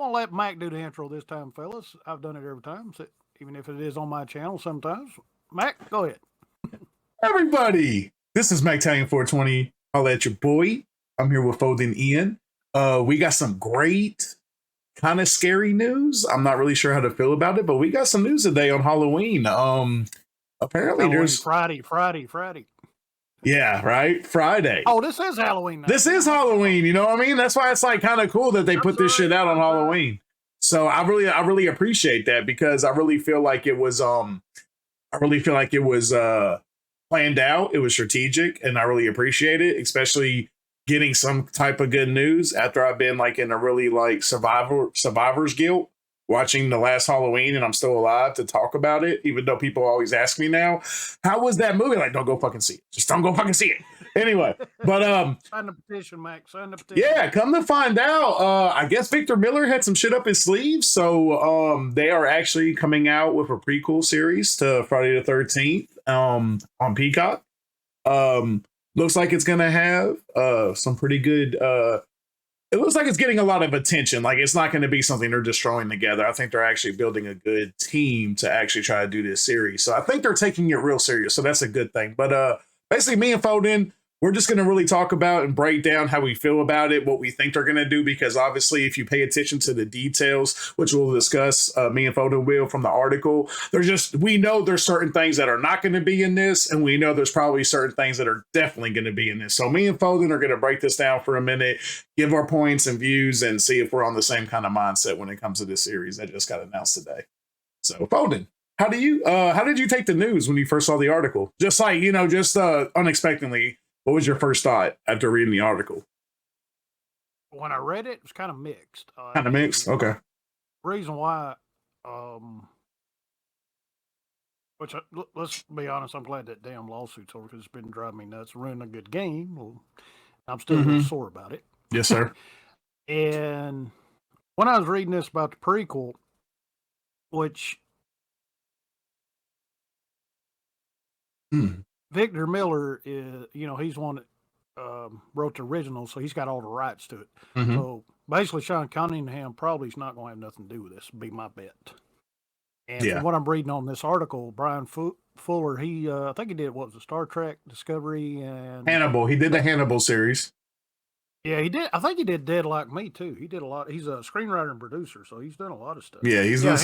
gonna let Mac do the intro this time, fellas. I've done it every time, so even if it is on my channel sometimes. Mac, go ahead. Everybody, this is MacTallion420. I'll at your boy. I'm here with Foden Ian. We got some great, kind of scary news. I'm not really sure how to feel about it, but we got some news today on Halloween. Apparently Halloween, there's Friday. Yeah, right. Friday. Oh, this is Halloween now. This is Halloween. You know what I mean? That's why it's like kind of cool that they put this shit out on Halloween. So I really appreciate that because I really feel like it was planned out. It was strategic, and I really appreciate it, especially getting some type of good news after I've been like in a really like survivor's guilt watching the last Halloween, and I'm still alive to talk about it, even though people always ask me now, how was that movie? Like, don't go fucking see it. Just don't go fucking see it. Anyway, but sign the petition, Mac. Sign the petition. Yeah, come to find out, I guess Victor Miller had some shit up his sleeve. So they are actually coming out with a prequel series to Friday the 13th on Peacock. Looks like it's gonna have some pretty good it looks like it's getting a lot of attention. Like, it's not going to be something they're just throwing together. I think they're actually building a good team to actually try to do this series. So I think they're taking it real serious. So that's a good thing. But basically, me and Foden, we're just going to really talk about and break down how we feel about it, what we think they're going to do. Because obviously, if you pay attention to the details, which we'll discuss, me and Foden will from the article, we know there's certain things that are not going to be in this, and we know there's probably certain things that are definitely going to be in this. So me and Foden are going to break this down for a minute, give our points and views, and see if we're on the same kind of mindset when it comes to this series that just got announced today. So Foden, how did you take the news when you first saw the article? Just like, unexpectedly. What was your first thought after reading the article? When I read it, it was kind of mixed. Kind of mixed? Okay. Reason why, let's be honest, I'm glad that damn lawsuit's over because it's been driving me nuts, ruining a good game. Well, I'm still a little sore about it. Yes, sir. And when I was reading this about the prequel, which Victor Miller is, he's one that wrote the original, so he's got all the rights to it. So basically, Sean Cunningham probably is not going to have nothing to do with this, would be my bet. And from what I'm reading on this article, Brian Fuller, he, I think he did, what was it, Star Trek, Discovery, and Hannibal. He did the Hannibal series. Yeah, he did. I think he did Dead Like Me, too. He did a lot. He's a screenwriter and producer, so he's done a lot of stuff. Yeah, he's done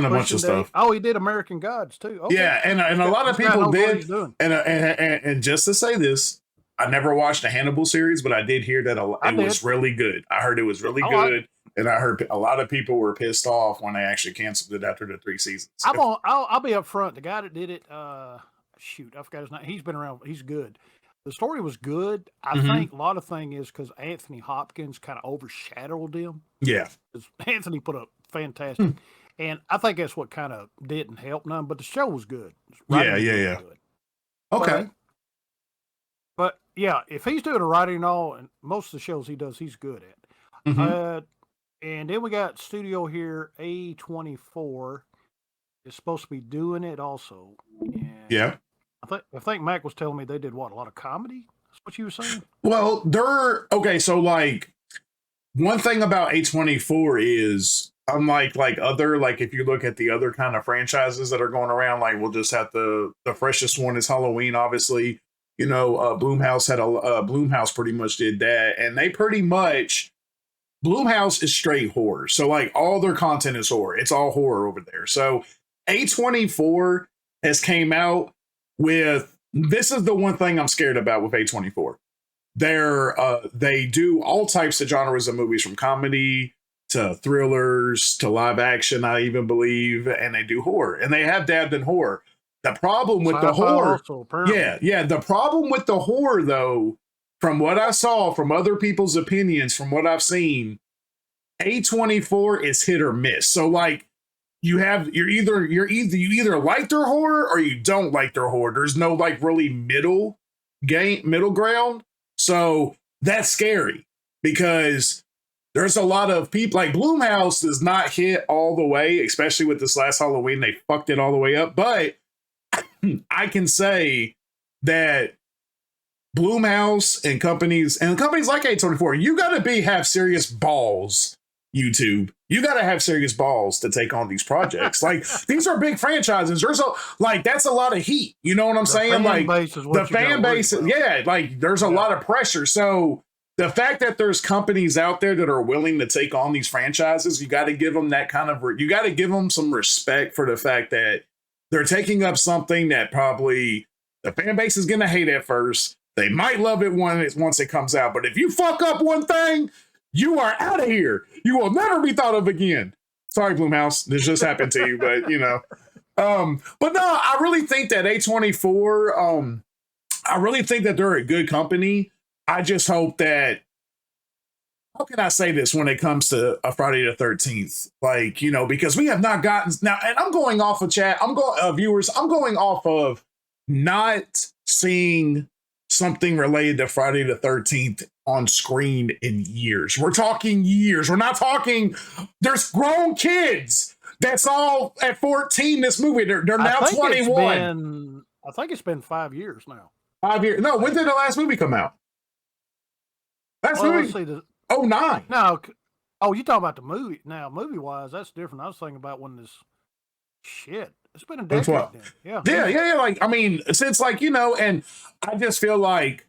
a bunch of stuff. Oh, he did American Gods, too. Okay. Yeah, and a lot of people did. And just to say this, I never watched the Hannibal series, but I did hear that it was really good. I heard it was really good, and I heard a lot of people were pissed off when they actually canceled it after the 3 seasons. I'll be up front. The guy that did it, I forgot his name. He's been around. He's good. The story was good. I think a lot of thing is because Anthony Hopkins kind of overshadowed him. Yeah. Anthony put up fantastic. And I think that's what kind of didn't help none, but the show was good. Yeah. Good. Okay. But yeah, if he's doing the writing and all, and most of the shows he does, he's good at. And then we got studio here, A24 is supposed to be doing it also. And yeah. I think Mac was telling me they did what, a lot of comedy? That's what you were saying? Well, so like one thing about A24 is unlike like other, like if you look at the other kind of franchises that are going around, like we'll just have the freshest one is Halloween, obviously. Blumhouse pretty much did that, and they pretty much Blumhouse is straight horror. So like all their content is horror. It's all horror over there. So A24 has came out with, this is the one thing I'm scared about with A24. They do all types of genres of movies, from comedy to thrillers to live action, I even believe, and they do horror, and they have dabbed in horror. The problem with the horror, the problem with the horror, though, from what I saw, from other people's opinions, from what I've seen, A24 is hit or miss. So like, you either like their horror or you don't like their horror. There's no like really middle ground. So that's scary because there's a lot of people like Blumhouse does not hit all the way, especially with this last Halloween. They fucked it all the way up. But I can say that Blumhouse and companies like A24, you got to have serious balls. YouTube. You got to have serious balls to take on these projects. Like these are big franchises. There's that's a lot of heat. You know what I'm saying? Like the fan base, yeah, like there's a lot of pressure. So the fact that there's companies out there that are willing to take on these franchises, you got to give them that kind of, you got to give them some respect for the fact that they're taking up something that probably the fan base is going to hate at first. They might love it once it comes out. But if you fuck up one thing, you are out of here. You will never be thought of again. Sorry, Blumhouse. This just happened to you, but you know. But no, I really think that A24, I really think that they're a good company. I just hope that, how can I say this when it comes to a Friday the 13th? Like, you know, because we have not gotten now, and I'm going off of chat, viewers, I'm going off of not seeing something related to Friday the 13th on screen in years. We're talking years. We're not talking, there's grown kids that's all at 14 this movie. They're now 21. I think it's been 5 years now. 5 years. No, when did the last movie come out? Last movie? 09. No. Oh, you talking about the movie. Now, movie-wise, that's different. I was thinking about when this shit. It's been a decade. Yeah. Like, I mean, since like, you know, and I just feel like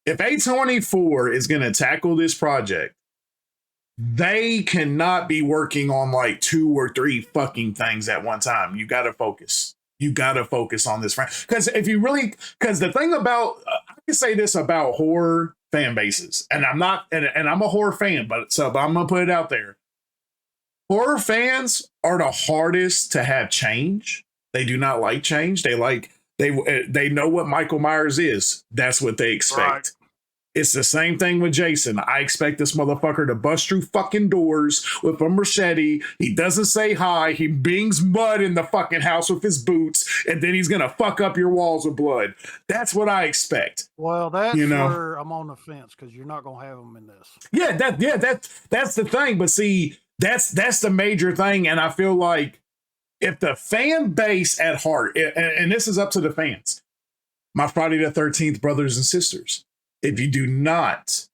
if A24 is going to tackle this project, they cannot be working on like 2 or 3 fucking things at one time. You got to focus. You got to focus on this. Because if you really, because the thing about, I can say this about horror fan bases, and I'm not, and I'm a horror fan, but I'm going to put it out there. Horror fans are the hardest to have change. They do not like change. They know what Michael Myers is. That's what they expect. Right. It's the same thing with Jason. I expect this motherfucker to bust through fucking doors with a machete. He doesn't say hi. He bings mud in the fucking house with his boots, and then he's gonna fuck up your walls with blood. That's what I expect. Well, that's where I'm on the fence, because you're not gonna have him in this. That's the thing. But see, that's the major thing, and I feel like if the fan base at heart, and this is up to the fans, my Friday the 13th brothers and sisters, if you do not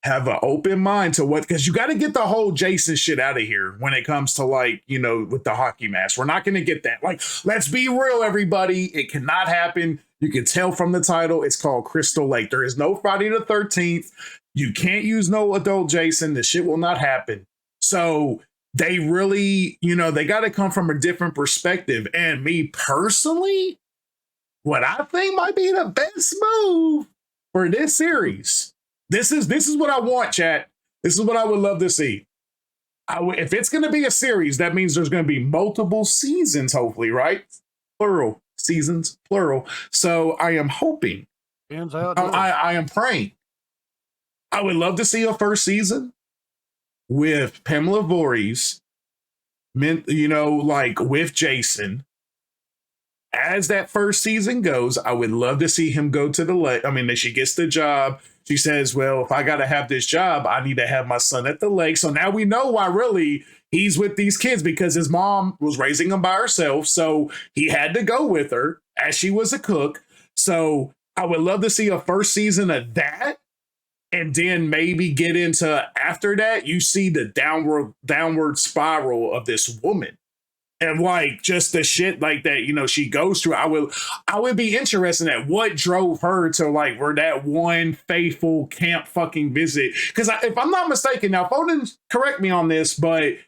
have an open mind to what, because you got to get the whole Jason shit out of here when it comes to, like, you know, with the hockey mask. We're not going to get that. Like, let's be real, everybody. It cannot happen. You can tell from the title. It's called Crystal Lake. There is no Friday the 13th. You can't use no adult Jason. The shit will not happen. So they really, you know, they got to come from a different perspective. And me personally, what I think might be the best move for this series, this is what I want, chat. This is what I would love to see. If it's going to be a series, that means there's going to be multiple seasons, hopefully, right? Plural. Seasons, plural. So I am hoping. I am praying. I would love to see a first season with Pamela Voorhees, you know, like with Jason. As that first season goes, I would love to see him go to the lake. I mean, she gets the job. She says, well, if I got to have this job, I need to have my son at the lake. So now we know why really he's with these kids, because his mom was raising them by herself. So he had to go with her as she was a cook. So I would love to see a first season of that. And then maybe get into, after that, you see the downward spiral of this woman. And like just the shit like that, you know, she goes through. I would be interested at what drove her to like where that one faithful camp fucking visit. Because if I'm not mistaken, now Foden, correct me on this, but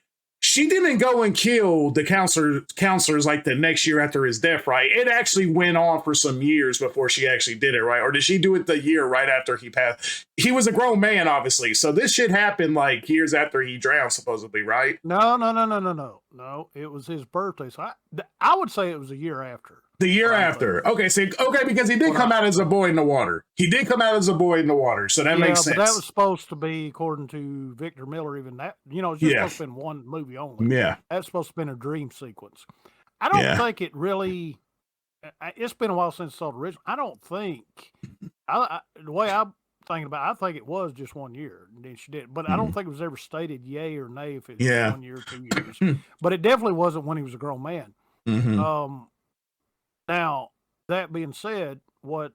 she didn't go and kill the counselors like the next year after his death, right? It actually went on for some years before she actually did it, right? Or did she do it the year right after he passed? He was a grown man, obviously. So this shit happened like years after he drowned, supposedly, right? No, it was his birthday. So I would say it was a year after. The year after. Okay, because he did come out as a boy in the water. He did come out as a boy in the water, so that makes sense. But that was supposed to be, according to Victor Miller, even that, you know, it's just supposed to have been one movie only. Yeah. That's supposed to have been a dream sequence. I don't think it really, it's been a while since I saw the original. I don't think, the way I'm thinking about it, I think it was just 1 year, and then she did. But I don't think it was ever stated yay or nay if it was 1 year or 2 years. But it definitely wasn't when he was a grown man. Mm-hmm. Now, that being said, what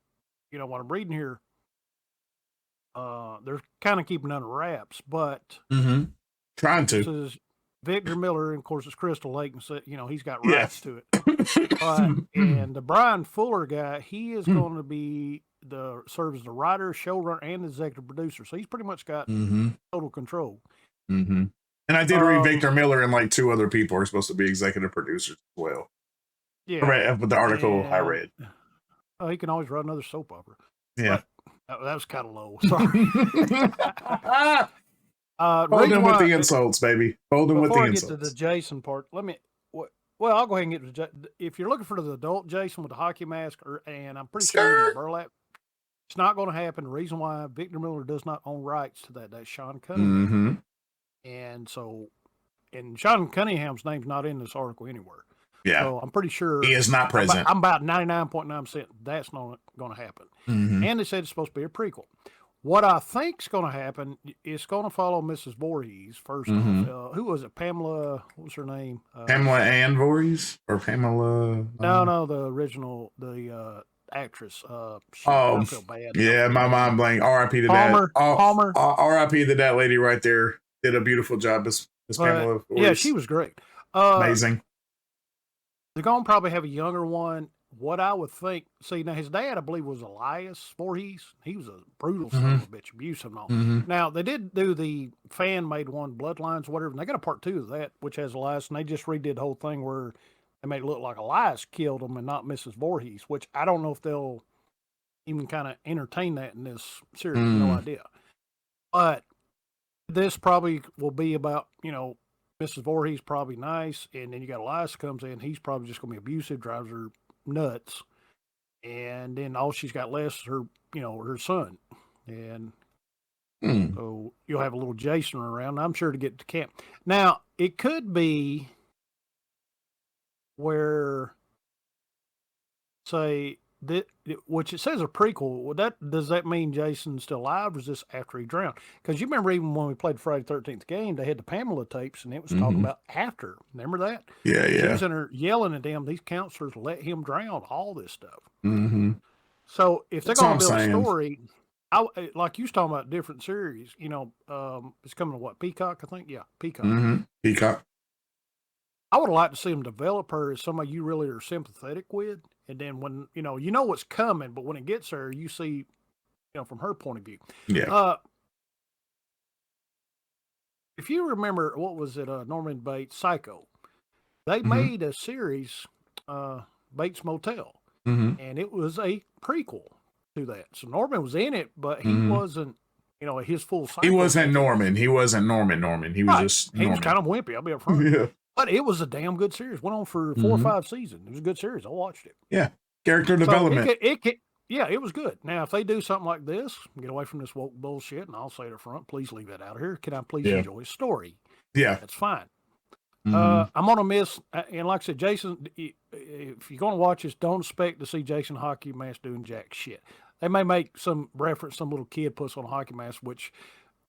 I'm reading here, they're kind of keeping under wraps, but Trying This to. is Victor Miller, and of course it's Crystal Lake, and so, he's got Yeah. rights to it. And the Brian Fuller guy, he is going to be serve as the writer, showrunner, and executive producer. So he's pretty much got total control. And I did read Victor Miller and like 2 other people are supposed to be executive producers as well. Yeah, with the article I read. Oh, he can always write another soap opera. Yeah, that was kind of low. Sorry. Hold him with the insults, baby. Hold him with the insults. Before I get to the Jason part, well, I'll go ahead and get to if you're looking for the adult Jason with the hockey mask, and I'm pretty sure the burlap, it's not going to happen. The reason why Victor Miller does not own rights to that's Sean Cunningham. And so, and Sean Cunningham's name's not in this article anywhere. Yeah. So I'm pretty sure he is not present. I'm about 99.9% that's not going to happen. And they said it's supposed to be a prequel. What I think's going to happen, it's going to follow Mrs. Voorhees first. Who was it? Pamela, what was her name? Pamela Ann Voorhees? Or Pamela? No, the original, the actress. I feel bad. Yeah, my mind blank. R.I.P. to Palmer. that. Palmer. R.I.P. to that lady right there. Did a beautiful job as Pamela Voorhees. Yeah, she was great. Amazing. They're going to probably have a younger one. What I would think, now his dad, I believe, was Elias Voorhees. He was a brutal son of a bitch, abusive and all. Now, they did do the fan-made one, Bloodlines, whatever, and they got a part 2 of that, which has Elias, and they just redid the whole thing where they made it look like Elias killed him and not Mrs. Voorhees, which I don't know if they'll even kind of entertain that in this series. No idea. But this probably will be about, Mrs. Voorhees probably nice, and then you got Elias comes in, he's probably just going to be abusive, drives her nuts, and then all she's got left is her, her son, and so you'll have a little Jason around. I'm sure to get to camp. Now it could be where, say that, which it says a prequel. Does that mean Jason's still alive, or is this after he drowned? Because you remember even when we played Friday the 13th game, they had the Pamela tapes, and it was talking about after. Remember that? Yeah. She was in there yelling at them. These counselors let him drown. All this stuff. So if they're going to build a story, like you was talking about different series, it's coming to what, Peacock? I think, yeah, Peacock. Peacock. I would like to see them develop her as somebody you really are sympathetic with. And then when, you know what's coming, but when it gets there, you see, from her point of view. Yeah. If you remember, what was it, Norman Bates, Psycho, they made a series, Bates Motel, and it was a prequel to that. So Norman was in it, but he wasn't, his full Psycho. He wasn't Norman. He wasn't Norman. He was just Norman. He was kind of wimpy, I'll be up front. Yeah. But it was a damn good series. Went on for 4 or 5 seasons. It was a good series. I watched it. Yeah. Character development. Yeah, it was good. Now, if they do something like this, get away from this woke bullshit, and I'll say it up front, please leave that out of here. Can I please enjoy a story? Yeah. That's fine. I'm going to miss, and like I said, Jason, if you're going to watch this, don't expect to see Jason hockey mask doing jack shit. They may make some reference, some little kid puts on a hockey mask, which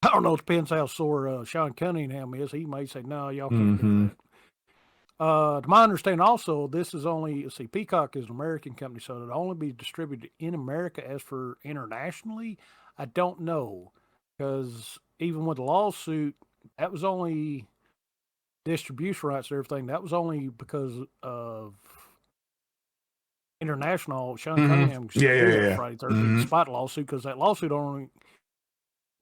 I don't know, it depends how sore Sean Cunningham is. He may say, no, y'all can't do that. To my understanding, also, this is only, Peacock is an American company, so it'll only be distributed in America. As for internationally, I don't know, because even with the lawsuit, that was only distribution rights and everything. That was only because of international. Sean Cunningham Friday 13th, despite the lawsuit, because that lawsuit only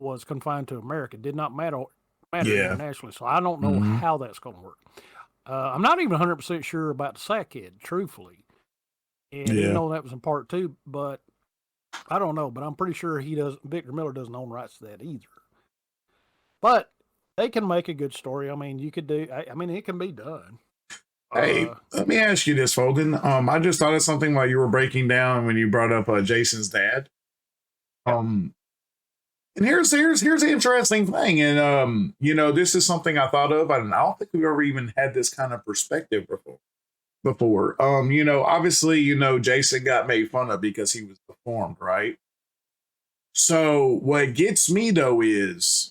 was confined to America. It did not matter internationally. So I don't know how that's going to work. I'm not even 100% sure about the Sackhead, truthfully. And that was in part 2, but I don't know. But I'm pretty sure Victor Miller doesn't own rights to that either. But they can make a good story. I mean, it can be done. Hey, let me ask you this, Foden. I just thought of something while you were breaking down when you brought up Jason's dad. And here's the interesting thing, and this is something I thought of, and I don't think we've ever even had this kind of perspective before. Obviously, Jason got made fun of because he was deformed, right? So what gets me though is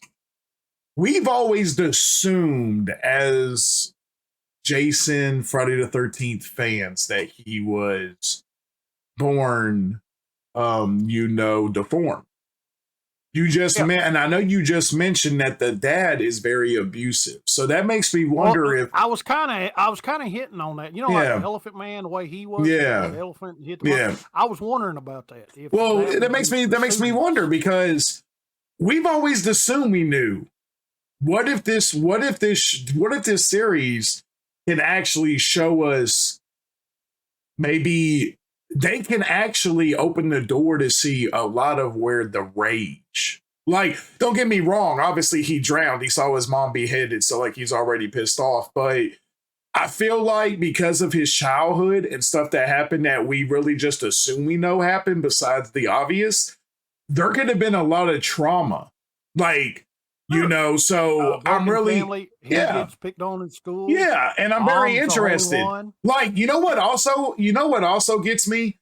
we've always assumed as Jason Friday the 13th fans that he was born, deformed. You just and I know you just mentioned that the dad is very abusive. So that makes me wonder if I was kind of hitting on that. You know, like the Elephant Man, the way he was, the elephant hit the monkey. I was wondering about that. That makes me wonder, because we've always assumed we knew. What if this series can actually show us, maybe they can actually open the door to see a lot of where the rage. Like, don't get me wrong, obviously he drowned. He saw his mom beheaded, so like he's already pissed off. But I feel like because of his childhood and stuff that happened that we really just assume we know happened, besides the obvious, there could have been a lot of trauma. Like, you know, so I'm really family, gets picked on in school. Yeah, and I'm very interested. Like, you know what also gets me?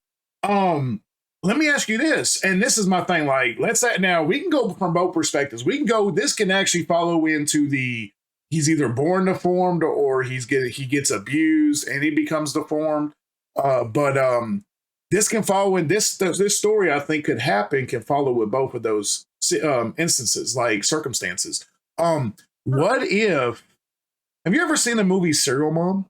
Let me ask you this, and this is my thing. Like, let's say now we can go from both perspectives. We can go, this can actually follow into he's either born deformed or he gets abused and he becomes deformed. But this can follow in this story, I think can follow with both of those instances, like circumstances. What if, have you ever seen the movie Serial Mom?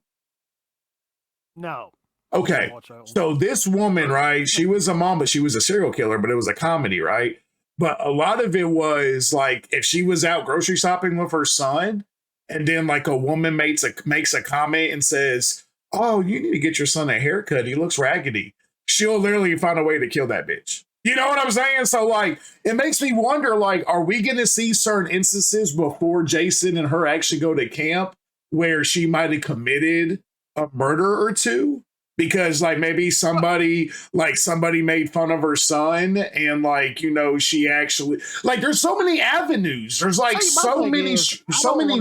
No. Okay. So this woman, right, she was a mom, but she was a serial killer, but it was a comedy, right? But a lot of it was like, if she was out grocery shopping with her son, and then like a woman makes a comment and says, "Oh, you need to get your son a haircut. He looks raggedy." She'll literally find a way to kill that bitch. You know what I'm saying? So like, it makes me wonder, like, are we going to see certain instances before Jason and her actually go to camp where she might have committed a murder or two? Because like maybe somebody made fun of her son, and like, you know, she actually, like, there's so many avenues. There's like so many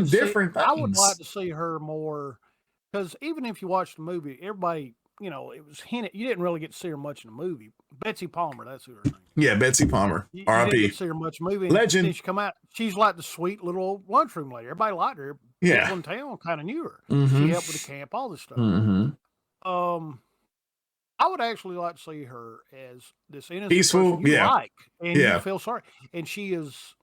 different things. I would like to see her more, because even if you watch the movie, everybody, you know, it was hinted. You didn't really get to see her much in the movie. Betsy Palmer, that's who her name is. Yeah, Betsy Palmer. You didn't get to see her much movie. And Legend. then she come out, she's like the sweet little old lunchroom lady. Everybody liked her. Yeah. People in town kind of knew her. Mm-hmm. She helped with the camp, all this stuff. Mm-hmm. I would actually like to see her as this innocent peaceful, person you like, and you feel sorry. And she is,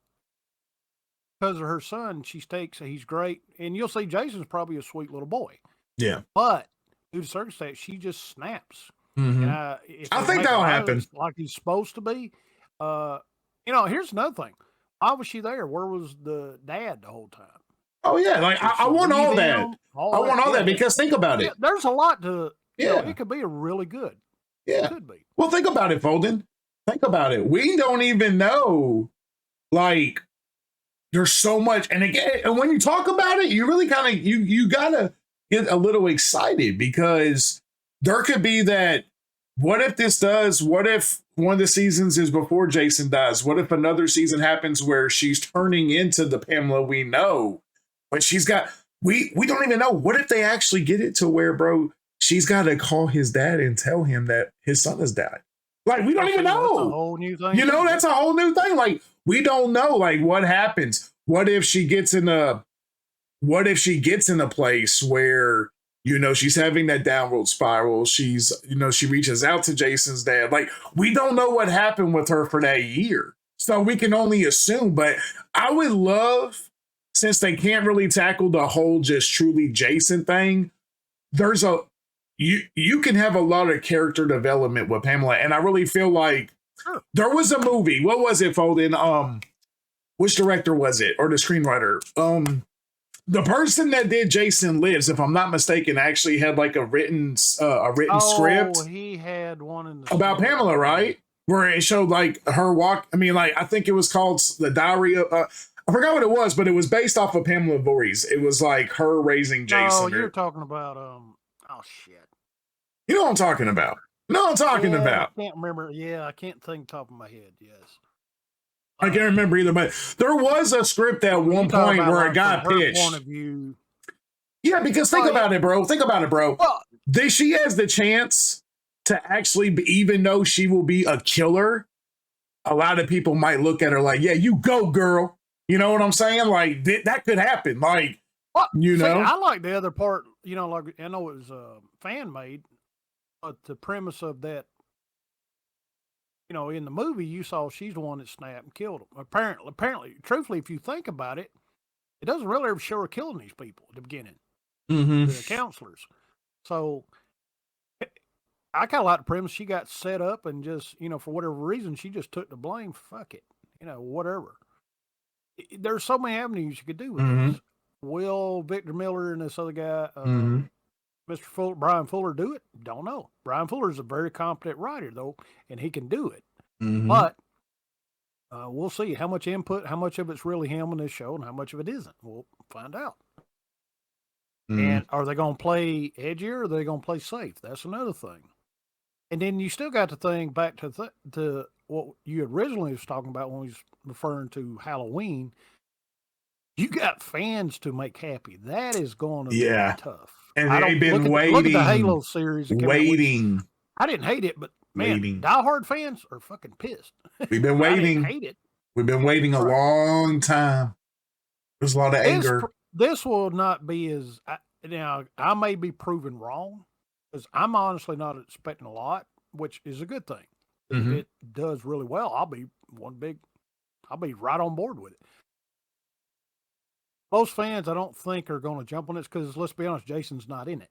because of her son, he's great. And you'll see Jason's probably a sweet little boy. Yeah. But due to circumstance, she just snaps. Mm-hmm. And I think that'll happen. Like he's supposed to be. You know, here's another thing. Why was she there? Where was the dad the whole time? Oh yeah, like I want all that. I want all that, because think about it. There's a lot to. You know, it could be a really good. Yeah. It could be. Well, think about it, Folden. Think about it. We don't even know. Like, there's so much, and again, and when you talk about it, you really kind of you gotta get a little excited, because there could be that. What if this does? What if one of the seasons is before Jason dies? What if another season happens where she's turning into the Pamela we know, but she's got we don't even know. What if they actually get it to where, bro, she's got to call his dad and tell him that his son has died? Like, we don't even know. That's a whole new thing. You know, that's a whole new thing. Like, we don't know, like, what happens. What if she gets in a place where, you know, she's having that downward spiral. She's, you know, she reaches out to Jason's dad. Like, we don't know what happened with her for that year. So we can only assume. But I would love, since they can't really tackle the whole just truly Jason thing, you can have a lot of character development with Pamela. And I really feel like there was a movie. What was it, Folden? Which director was it? Or the screenwriter? The person that did Jason Lives, if I'm not mistaken, actually had like a written script. He had one in about Pamela, right? Where it showed like her walk. I mean, like, I think it was called The Diary of. I forgot what it was, but it was based off of Pamela Voorhees. It was like her raising Jason. Oh, you're talking about oh shit. You know what I'm talking about? No, I'm talking about. I can't remember. Yeah, I can't think top of my head. Yes. I can't remember either, but there was a script at one point where a guy pitched. Point of view. Yeah, because think about it, bro. Think about it, bro. She has the chance to actually, even though she will be a killer, a lot of people might look at her like, yeah, you go, girl. You know what I'm saying? Like, that could happen. Like, you know. I like the other part, you know, like, I know it was fan made, but the premise of that in the movie you saw she's the one that snapped and killed him. Apparently, truthfully, if you think about it, it doesn't really ever show her killing these people at the beginning, the counselors. So I kind of like the premise. She got set up and just, for whatever reason, she just took the blame. Fuck it, whatever. There's so many avenues you could do with this. Will Victor Miller and this other guy, Mr. Fuller, Brian Fuller, do it? Don't know. Brian Fuller is a very competent writer, though, and he can do it. But we'll see how much input, how much of it's really him in this show, and how much of it isn't. We'll find out. And are they going to play edgier, or are they going to play safe? That's another thing. And then you still got the thing back to what you originally was talking about when we was referring to Halloween. You got fans to make happy. That is going to be tough. And they've been waiting. Look at the Halo series. Waiting. I didn't hate it, but man, diehard fans are fucking pissed. We've been waiting. I didn't hate it. We've been waiting a long time. There's a lot of anger. This will not be as now. I may be proven wrong because I'm honestly not expecting a lot, which is a good thing. If it does really well, I'll be right on board with it. Most fans, I don't think, are going to jump on this because, let's be honest, Jason's not in it.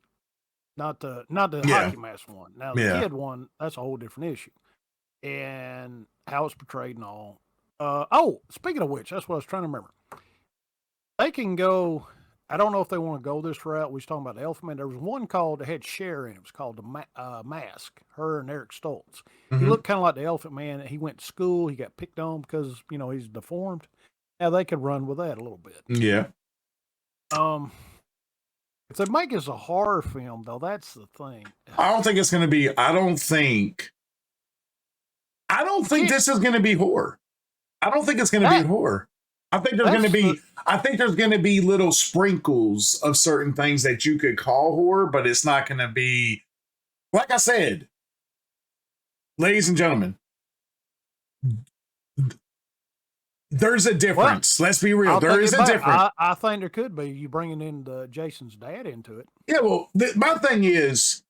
Not the hockey mask one. Now, the kid one, that's a whole different issue. And how it's portrayed and all. Speaking of which, that's what I was trying to remember. They can go, I don't know if they want to go this route. We was talking about the Elephant Man. There was one that had Cher in it. It was called The Mask, her and Eric Stoltz. He looked kind of like the Elephant Man. He went to school. He got picked on because, he's deformed. Now, they could run with that a little bit. Yeah. If they make this a horror film, though, that's the thing. I don't think it's going to be. I don't think this is going to be horror. I don't think it's going to be horror. I think there's going to be. I think there's going to be little sprinkles of certain things that you could call horror, but it's not going to be. Like I said, ladies and gentlemen, there's a difference. Let's be real. There is a difference. I think there could be. You bringing in Jason's dad into it. Yeah, well, my thing is,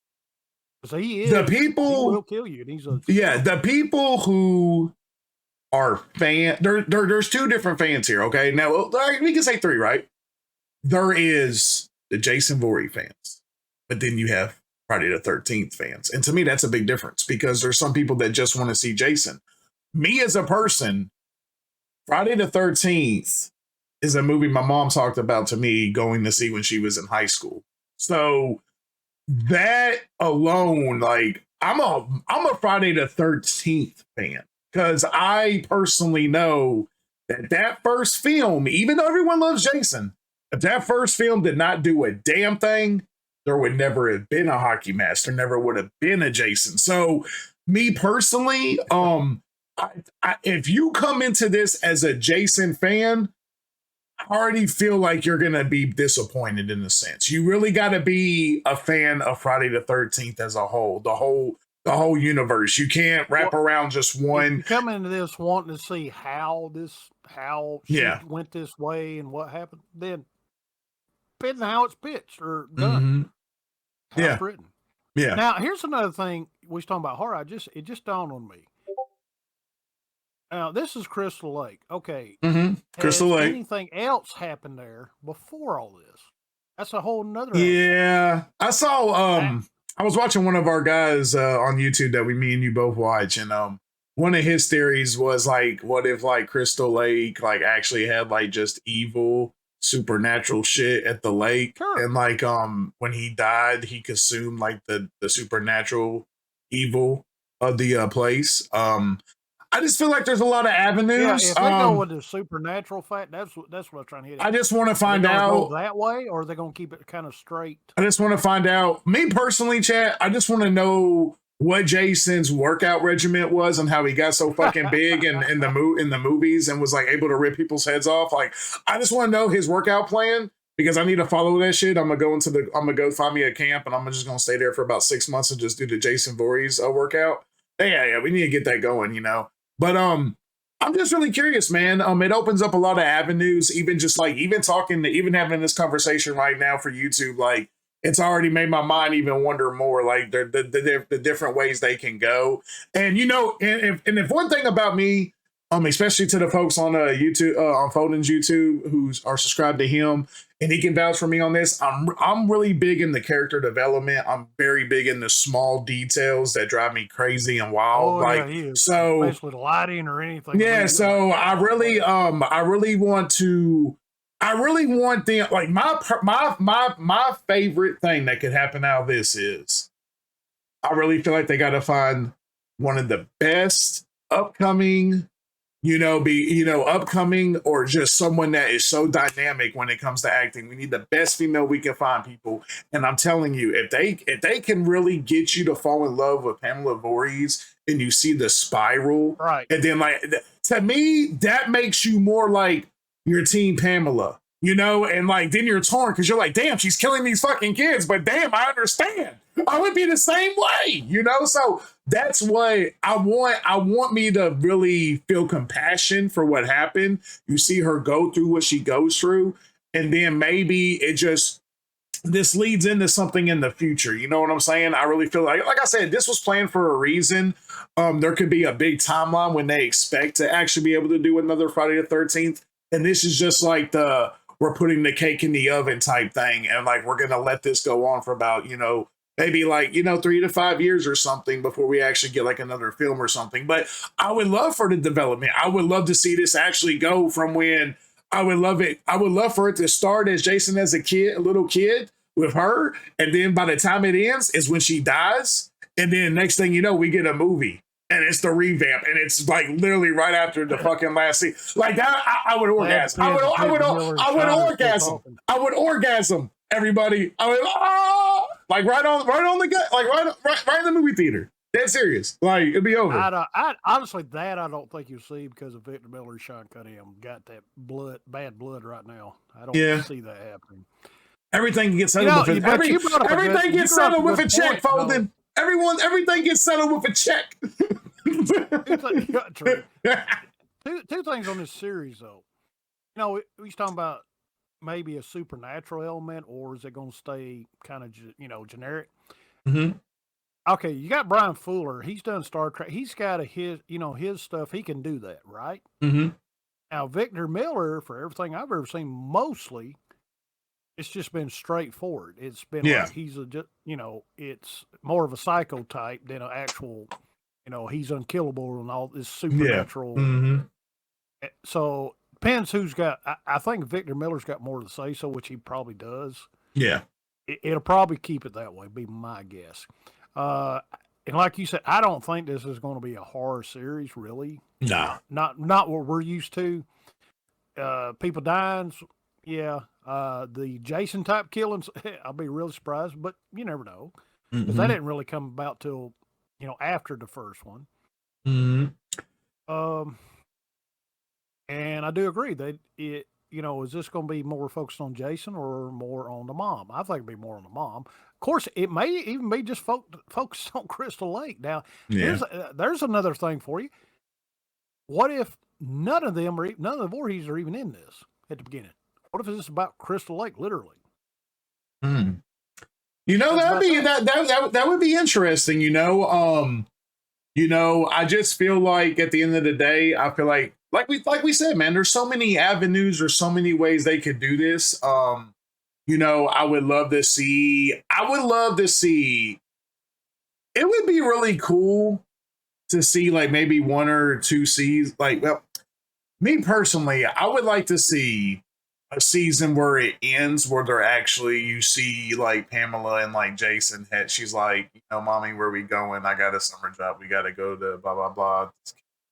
so he the people he will kill you. And the people who are there's two different fans here. Okay, now we can say three, right? There is the Jason Voorhees fans, but then you have Friday the 13th fans, and to me, that's a big difference because there's some people that just want to see Jason. Me as a person. Friday the 13th is a movie my mom talked about to me going to see when she was in high school. So that alone, like I'm a Friday the 13th fan because I personally know that first film, even though everyone loves Jason, if that first film did not do a damn thing, there would never have been a hockey mask. There never would have been a Jason. So me personally, if you come into this as a Jason fan, I already feel like you're going to be disappointed in a sense. You really got to be a fan of Friday the 13th as a whole, the whole universe. You can't wrap around just one. Come into this wanting to see how she went this way and what happened, then depending on how it's pitched or done. How it's written. Yeah. Now, here's another thing. We was talking about horror. It just dawned on me. Now, this is Crystal Lake. Okay. Crystal Lake. Anything else happened there before all this? That's a whole nother. Yeah. I saw, I was watching one of our guys on YouTube that me and you both watch. And one of his theories was like, what if like Crystal Lake like actually had like just evil supernatural shit at the lake? Sure. And like when he died, he consumed like the supernatural evil of the place. I just feel like there's a lot of avenues. Yeah, if they go with the supernatural fact, that's what I'm trying to hit at. I just want to find out go that way, or are they going to keep it kind of straight? I just want to find out. Me personally, chat. I just want to know what Jason's workout regimen was and how he got so fucking big in the movies and was like able to rip people's heads off. Like, I just want to know his workout plan because I need to follow that shit. I'm gonna go find me a camp and I'm just gonna stay there for about 6 months and just do the Jason Voorhees workout. Yeah, we need to get that going, But I'm just really curious, man. It opens up a lot of avenues, even just like even having this conversation right now for YouTube. Like it's already made my mind even wonder more, like the different ways they can go. And you know, and if one thing about me, especially to the folks on YouTube, on Foden's YouTube, who are subscribed to him, and he can vouch for me on this. I'm really big in the character development. I'm very big in the small details that drive me crazy and wild. Oh, like, yeah, he is. so Basically the lighting or anything. yeah, so I really want them, like, my favorite thing that could happen out of this is I really feel like they got to find one of the best upcoming, upcoming, or just someone that is so dynamic when it comes to acting. We need the best female we can find, people. And I'm telling you, if they can really get you to fall in love with Pamela Voorhees, and you see the spiral, right? And then, like, to me, that makes you more like your team Pamela, and like then you're torn because you're like, damn, she's killing these fucking kids, but damn, I understand. I would be the same way, So that's what I want. I want me to really feel compassion for what happened. You see her go through what she goes through, and then maybe this leads into something in the future. You know what I'm saying? I really feel like I said, this was planned for a reason. There could be a big timeline when they expect to actually be able to do another Friday the 13th. And this is just like we're putting the cake in the oven type thing. And like, we're going to let this go on for about, maybe like, 3 to 5 years or something before we actually get like another film or something. But I would love for the development. I would love to see this actually go from when I would love it. I would love for it to start as Jason as a little kid with her. And then by the time it ends is when she dies. And then next thing you know, we get a movie. And it's the revamp, and it's like literally right after the fucking last scene. Like that, I would orgasm. I would orgasm. I would orgasm. Everybody, I would like right on the gut, like right in the movie theater. Dead serious. Like it'd be over. I honestly, that I don't think you'll see because of Victor Miller and Sean Cunningham got that bad blood right now. I don't see that happening. Everything gets settled with everything gets settled with a check, Foden. Everything gets settled with a check. Two things on this series, though. He's talking about maybe a supernatural element, or is it going to stay kind of, generic? Mm-hmm. Okay, you got Brian Fuller. He's done Star Trek. He's got his stuff. He can do that, right? Mm-hmm. Now, Victor Miller, for everything I've ever seen, mostly it's just been straightforward. It's been like he's it's more of a psycho type than an actual, he's unkillable and all this supernatural. Yeah. Mm-hmm. So depends who's got. I think Victor Miller's got more to say, so which he probably does. Yeah, it'll probably keep it that way. Be my guess. And like you said, I don't think this is going to be a horror series. Really, no, not what we're used to. People dying. Yeah, the Jason type killings, I'll be really surprised, but you never know. Because that didn't really come about till, after the first one. Mm-hmm. And I do agree that is this going to be more focused on Jason or more on the mom? I think it'll be more on the mom. Of course, it may even be just focused on Crystal Lake. Now, there's another thing for you. What if none of the Voorhees are even in this at the beginning? What if it's about Crystal Lake, literally? That would be interesting. I just feel like at the end of the day, I feel like we said, man, there's so many avenues, there's so many ways they could do this. I would love to see. It would be really cool to see like maybe 1 or 2 seasons. Like, well, me personally, I would like to see a season where it ends where they're actually, you see like Pamela and like Jason, she's like, mommy, where we going? I got a summer job. We got to go to blah, blah, blah.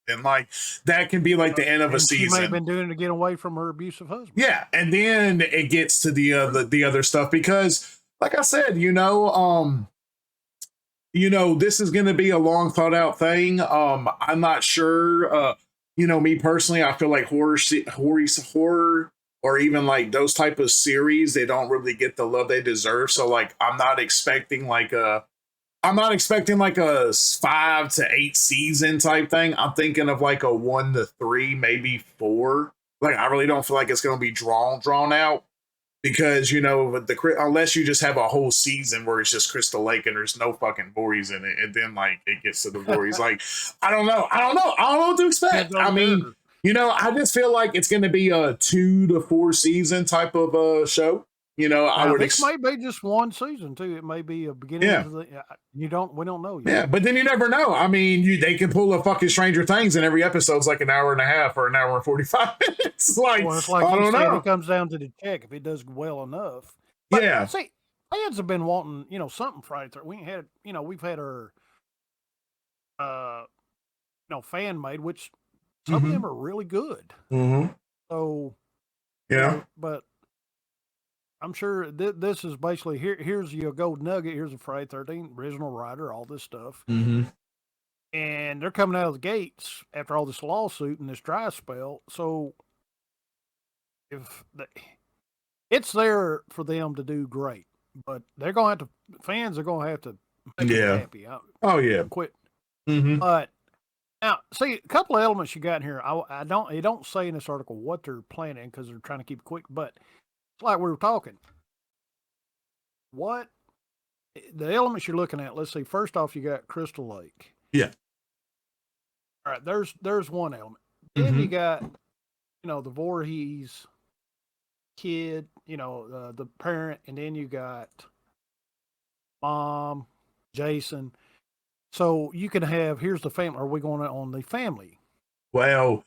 And like, that can be like the end of a season. She may have been doing it to get away from her abusive husband. Yeah. And then it gets to the other stuff because like I said, this is going to be a long thought out thing. I'm not sure, me personally, I feel like horror or even like those type of series, they don't really get the love they deserve. So like, I'm not expecting like a 5 to 8 season type thing. I'm thinking of like a 1 to 3, maybe 4. Like, I really don't feel like it's going to be drawn out. because you know with unless you just have a whole season where it's just Crystal Lake and there's no fucking Voorhees in it, and then like it gets to the Voorhees. Like I don't know what to expect. I mean, you know, I just feel like it's going to be a 2 to 4 season type of show. You know, I would. It may be just one season too. It may be a beginning. Yeah. Of the, we don't know yet. Yeah, but then you never know. I mean, they can pull a fucking Stranger Things, and every episode's like an hour and a half or an hour and 45 minutes. Like, well, it's like I don't know. It comes down to the check if it does well enough. But, yeah. See, fans have been wanting, you know, something Friday. We had, you know, we've had our, fan made, which some of them are really good. So, yeah, you know, but. I'm sure this is basically here's your gold nugget. Here's a Friday 13th original writer, all this stuff. And they're coming out of the gates after all this lawsuit and this dry spell. So it's there for them to do great, but they're going to have to, fans are going to have to make them happy. Quit. But now, see, a couple of elements you got in here. It don't say in this article what they're planning because they're trying to keep it quick, but it's like we were talking. What the elements you're looking at? Let's see. First off, you got Crystal Lake. Yeah. All right. There's one element. Then you got, you know, the Voorhees kid. You know, the parent, and then you got mom, Jason. So you can have. Here's the family. Are we going on the family? Well,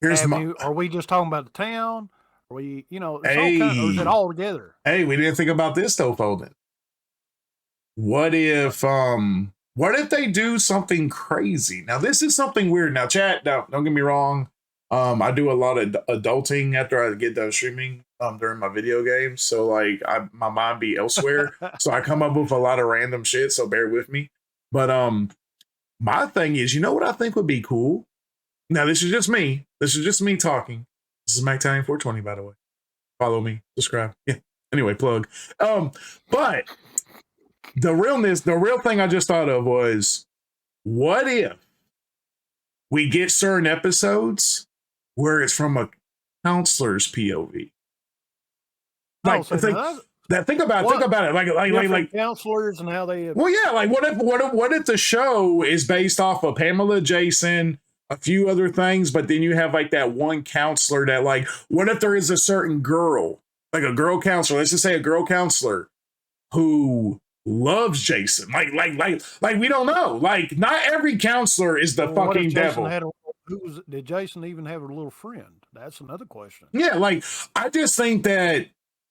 Are we just talking about the town? We, you know, it's or is it all together? Hey, we didn't think about this though, Foden. What if they do something crazy? Now, this is something weird. Now, chat, don't get me wrong. I do a lot of adulting after I get done streaming during my video games. So like my mind be elsewhere. So I come up with a lot of random shit. So bear with me. But my thing is, you know what I think would be cool? Now, this is just me. This is just me talking. This is MacTallion 420, by the way. Follow me, subscribe. Yeah. Anyway, plug. But the real thing I just thought of was, what if we get certain episodes where it's from a counselor's POV? Like, think about it. Like counselors and how they. Well, yeah. Like, what if the show is based off of Pamela, Jason, a few other things, but then you have like that one counselor that, like, what if there is a certain girl, like a girl counselor, let's just say a girl counselor who loves Jason. Like we don't know. Like, not every counselor is the fucking devil. Did Jason even have a little friend? That's another question. Yeah, like, I just think that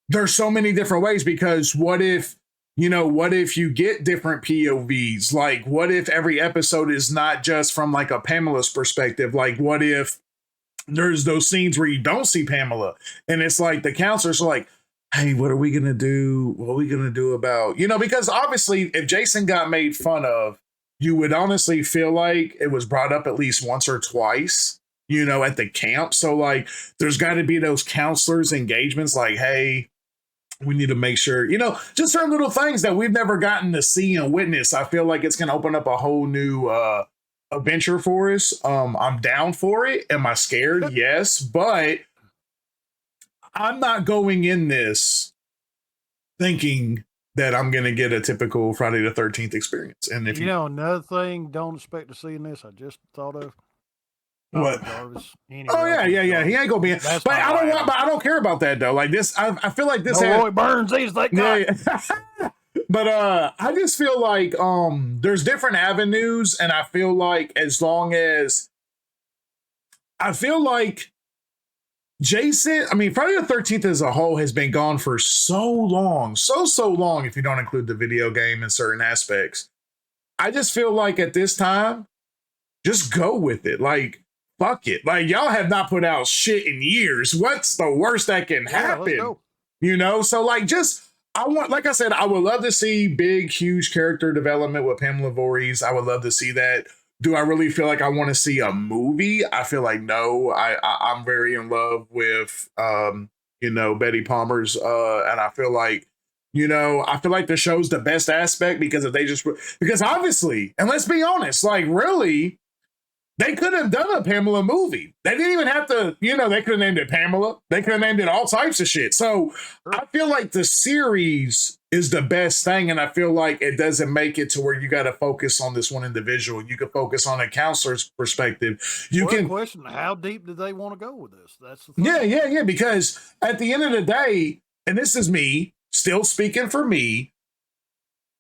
there's so many different ways, because what if you get different POVs? Like, what if every episode is not just from like a Pamela's perspective? Like, what if there's those scenes where you don't see Pamela and it's like the counselors are like, hey, what are we going to do? What are we going to do about, because obviously if Jason got made fun of, you would honestly feel like it was brought up at least once or twice, at the camp. So like, there's got to be those counselors engagements like, hey, we need to make sure, just certain little things that we've never gotten to see and witness. I feel like it's going to open up a whole new adventure for us. I'm down for it. Am I scared? Yes, but I'm not going in this thinking that I'm going to get a typical Friday the 13th experience. And if another thing, don't expect to see in this, I just thought of. What? Jarvis, oh yeah. He ain't gonna be in. But I don't care about that though. Like this, I feel like this. Roy Burns, he's that guy. Yeah. But I just feel like there's different avenues, and I feel like Jason, Friday the 13th as a whole has been gone for so long, so long. If you don't include the video game in certain aspects, I just feel like at this time, just go with it. Like, fuck it. Like, y'all have not put out shit in years. What's the worst that can happen? So like, like I said, I would love to see big, huge character development with Pamela Voorhees. I would love to see that. Do I really feel like I want to see a movie? I feel like no. I'm very in love with Betty Palmer's and I feel like the show's the best aspect because obviously, and let's be honest, like really, They could have done a Pamela movie. They didn't even have to, they could have named it Pamela. They could have named it all types of shit. So I feel like the series is the best thing. And I feel like it doesn't make it to where you got to focus on this one individual. You can focus on a counselor's perspective. Question, how deep did they want to go with this? That's the thing. Yeah. Because at the end of the day, and this is me still speaking for me,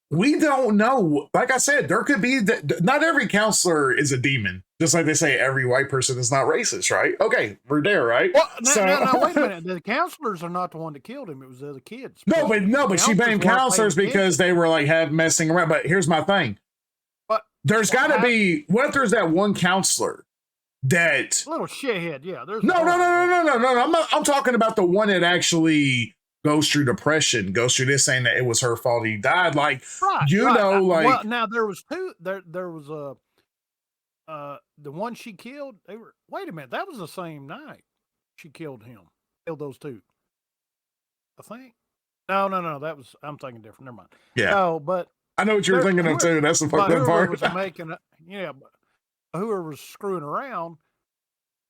we don't know. Like I said, there could be not every counselor is a demon. Just like they say, every white person is not racist, right? Okay, we're there, right? Well, now, wait a minute. The counselors are not the one that killed him. It was the other kids. But she blamed counselors because they were like messing around. But here's my thing. But there's got to be. What if there's that one counselor that little shithead? Yeah, there's no. I'm talking about the one that actually goes through depression, goes through this, saying that it was her fault he died. Like, well, now there was two. There was the one she killed. Wait a minute, that was the same night she killed him. Killed those two. I think. No. That was. I'm thinking different. Never mind. Yeah. No, but I know what you're thinking of too. That's the fucked up part. Was making, but whoever was screwing around.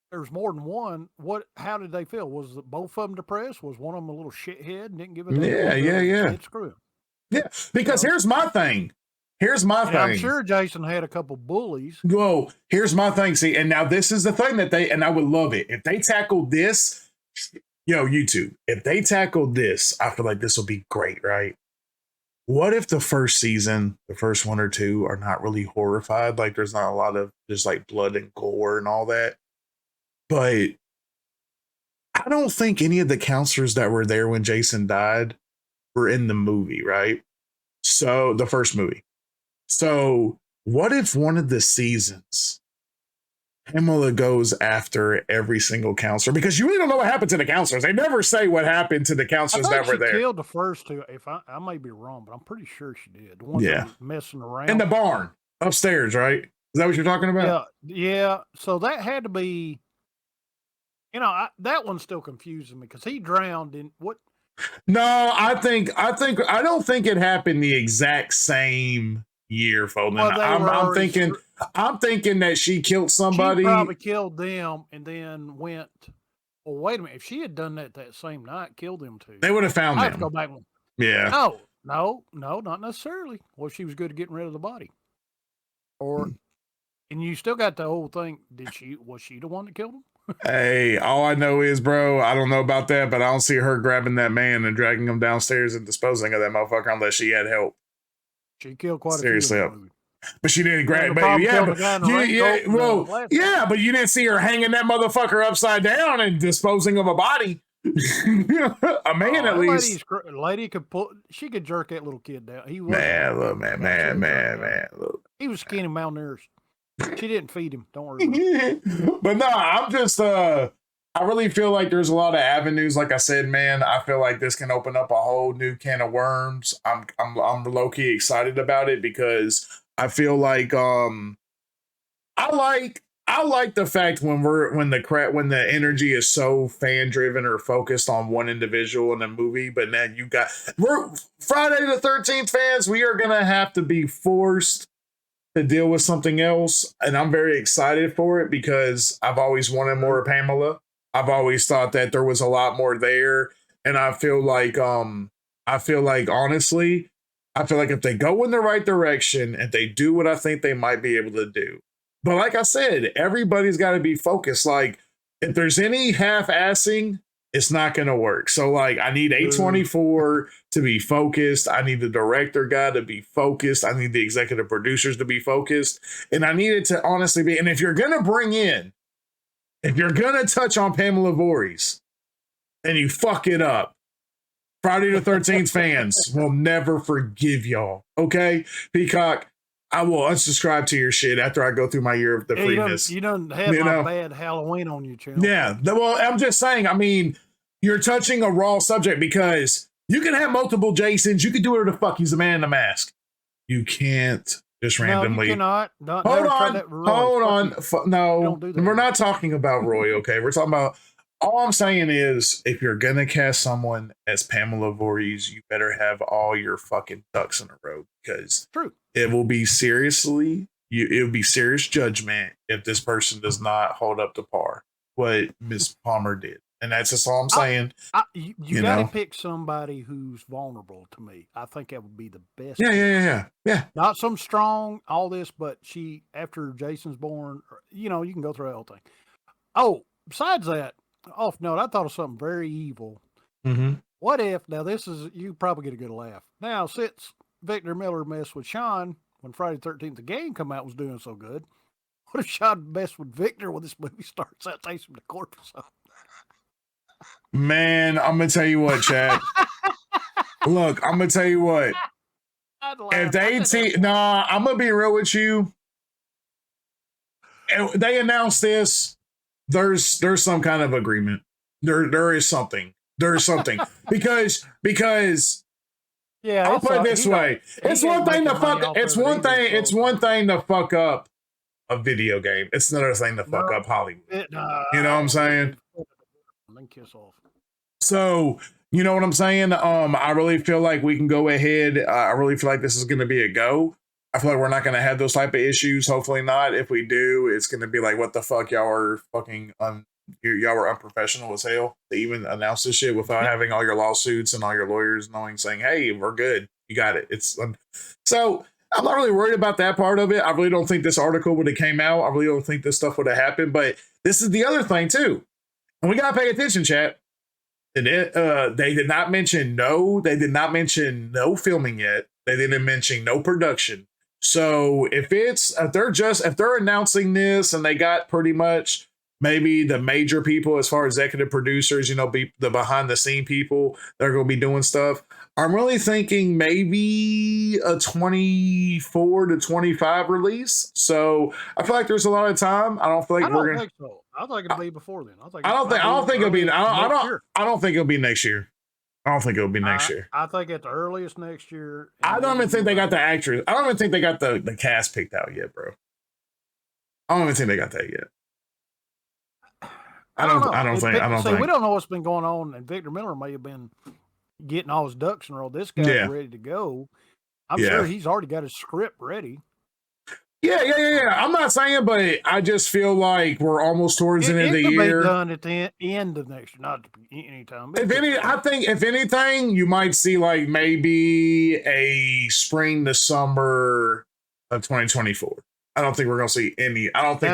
There's more than one. How did they feel? Was both of them depressed? Was one of them a little shithead and didn't give a damn? Yeah. Screw him. Yeah, because here's my thing. I'm sure Jason had a couple bullies. Whoa, here's my thing. See, and now this is the thing and I would love it if they tackled this. YouTube, if they tackled this, I feel like this will be great, right? What if the first season, the first one or two, are not really horrified? Like, there's not a lot of just like blood and gore and all that. But I don't think any of the counselors that were there when Jason died were in the movie, right? So the first movie. So what if one of the seasons, Pamela goes after every single counselor? Because you really don't know what happened to the counselors. They never say what happened to the counselors that were there. She killed the first two. If I may be wrong, but I'm pretty sure she did. The one that was messing around. In the barn upstairs, right? Is that what you're talking about? Yeah. So that had to be. That one's still confusing me because he drowned in what? No, I don't think it happened the exact same year, Foden. Well, I'm thinking that she killed somebody. She probably killed them and then went. Well, wait a minute. If she had done that same night, killed them too, they would have found them. I have to go back. Yeah. No, not necessarily. Well, she was good at getting rid of the body, and you still got the whole thing. Was she the one that killed him? Hey, all I know is, bro, I don't know about that, but I don't see her grabbing that man and dragging him downstairs and disposing of that motherfucker unless she had help. She killed quite seriously a few. But she didn't grab. But but you didn't see her hanging that motherfucker upside down and disposing of a body. A man, at least. Lady could pull. She could jerk that little kid down. He was man. Look. He was skinny, malnourished. She didn't feed him. Don't worry. But no, I'm just I really feel like there's a lot of avenues. Like I said, man, I feel like this can open up a whole new can of worms. I'm low-key excited about it because I feel like I like the fact when the energy is so fan driven or focused on one individual in a movie, but then we're Friday the 13th fans, we are gonna have to be forced to deal with something else, and I'm very excited for it because I've always wanted more of Pamela. I've always thought that there was a lot more there, and I feel like honestly, I feel like if they go in the right direction and they do what I think they might be able to do. But like I said, everybody's got to be focused. Like, if there's any half-assing, it's not going to work. So, like, I need A24 to be focused. I need the director guy to be focused. I need the executive producers to be focused. And I need it to honestly be. And if you're going to touch on Pamela Voorhees and you fuck it up, Friday the 13th fans will never forgive y'all. Okay? Peacock, I will unsubscribe to your shit after I go through my year of the freeness. You don't have my bad Halloween on your channel. Yeah. Well, I'm just saying, I mean, you're touching a raw subject because you can have multiple Jasons. You can do whatever the fuck. He's a man in a mask. You can't just randomly. No, you cannot. Hold on. No, we're not talking about Roy, okay? We're talking about. All I'm saying is, if you're going to cast someone as Pamela Voorhees, you better have all your fucking ducks in a row because it will be seriously it would be serious judgment if this person does not hold up to par what Miss Palmer did. And that's just all I'm saying. You got to pick somebody who's vulnerable to me. I think that would be the best. Yeah. Not some strong, all this, but she, after Jason's born, you know, you can go through the whole thing. Oh, besides that, off note, I thought of something very evil. Mm-hmm. What if, now this is, you probably get a good laugh. Now, since Victor Miller messed with Sean when Friday the 13th, the game come out, was doing so good, what if Sean messed with Victor when this movie starts out, takes him to court or something? Man, I'm gonna tell you what, Chad. Look, I'm gonna tell you what. If they I'm gonna be real with you. They announced this. There's some kind of agreement. There is something. There's something because yeah. I'll put it this way. It's one thing to fuck. It's one thing to fuck up a video game. It's another thing to fuck up Hollywood. You know what I'm saying? Then kiss off. So, you know what I'm saying? I really feel like we can go ahead. I really feel like this is going to be a go. I feel like we're not going to have those type of issues. Hopefully not. If we do, it's going to be like, what the fuck? Y'all are fucking, y'all were unprofessional as hell to even announce this shit without having all your lawsuits and all your lawyers knowing, saying, hey, we're good. You got it. So I'm not really worried about that part of it. I really don't think this article would have came out. I really don't think this stuff would have happened. But this is the other thing too. And we got to pay attention, chat. And they did not mention they did not mention no filming yet. They didn't mention no production. So if they're announcing this and they got pretty much maybe the major people as far as executive producers, you know, be the behind the scene people that are going to be doing stuff, I'm really thinking maybe a 24 to 25 release. So I feel like there's a lot of time. I don't feel like we're going to. So. I think it'll be before then. I don't think it'll be. I don't think it'll be next year. I don't think it'll be next year. I think at the earliest next year. I don't even think they got the actress. I don't even think they got the cast picked out yet, bro. I don't even think they got that yet. I don't think. We don't know what's been going on, and Victor Miller may have been getting all his ducks in a row. This guy's ready to go. I'm sure he's already got his script ready. Yeah. I'm not saying, but I just feel like we're almost towards the end of the year. Be done at the end of next year, not anytime. I think if anything, you might see like maybe a spring to summer of 2024. I don't think we're gonna see any. I don't think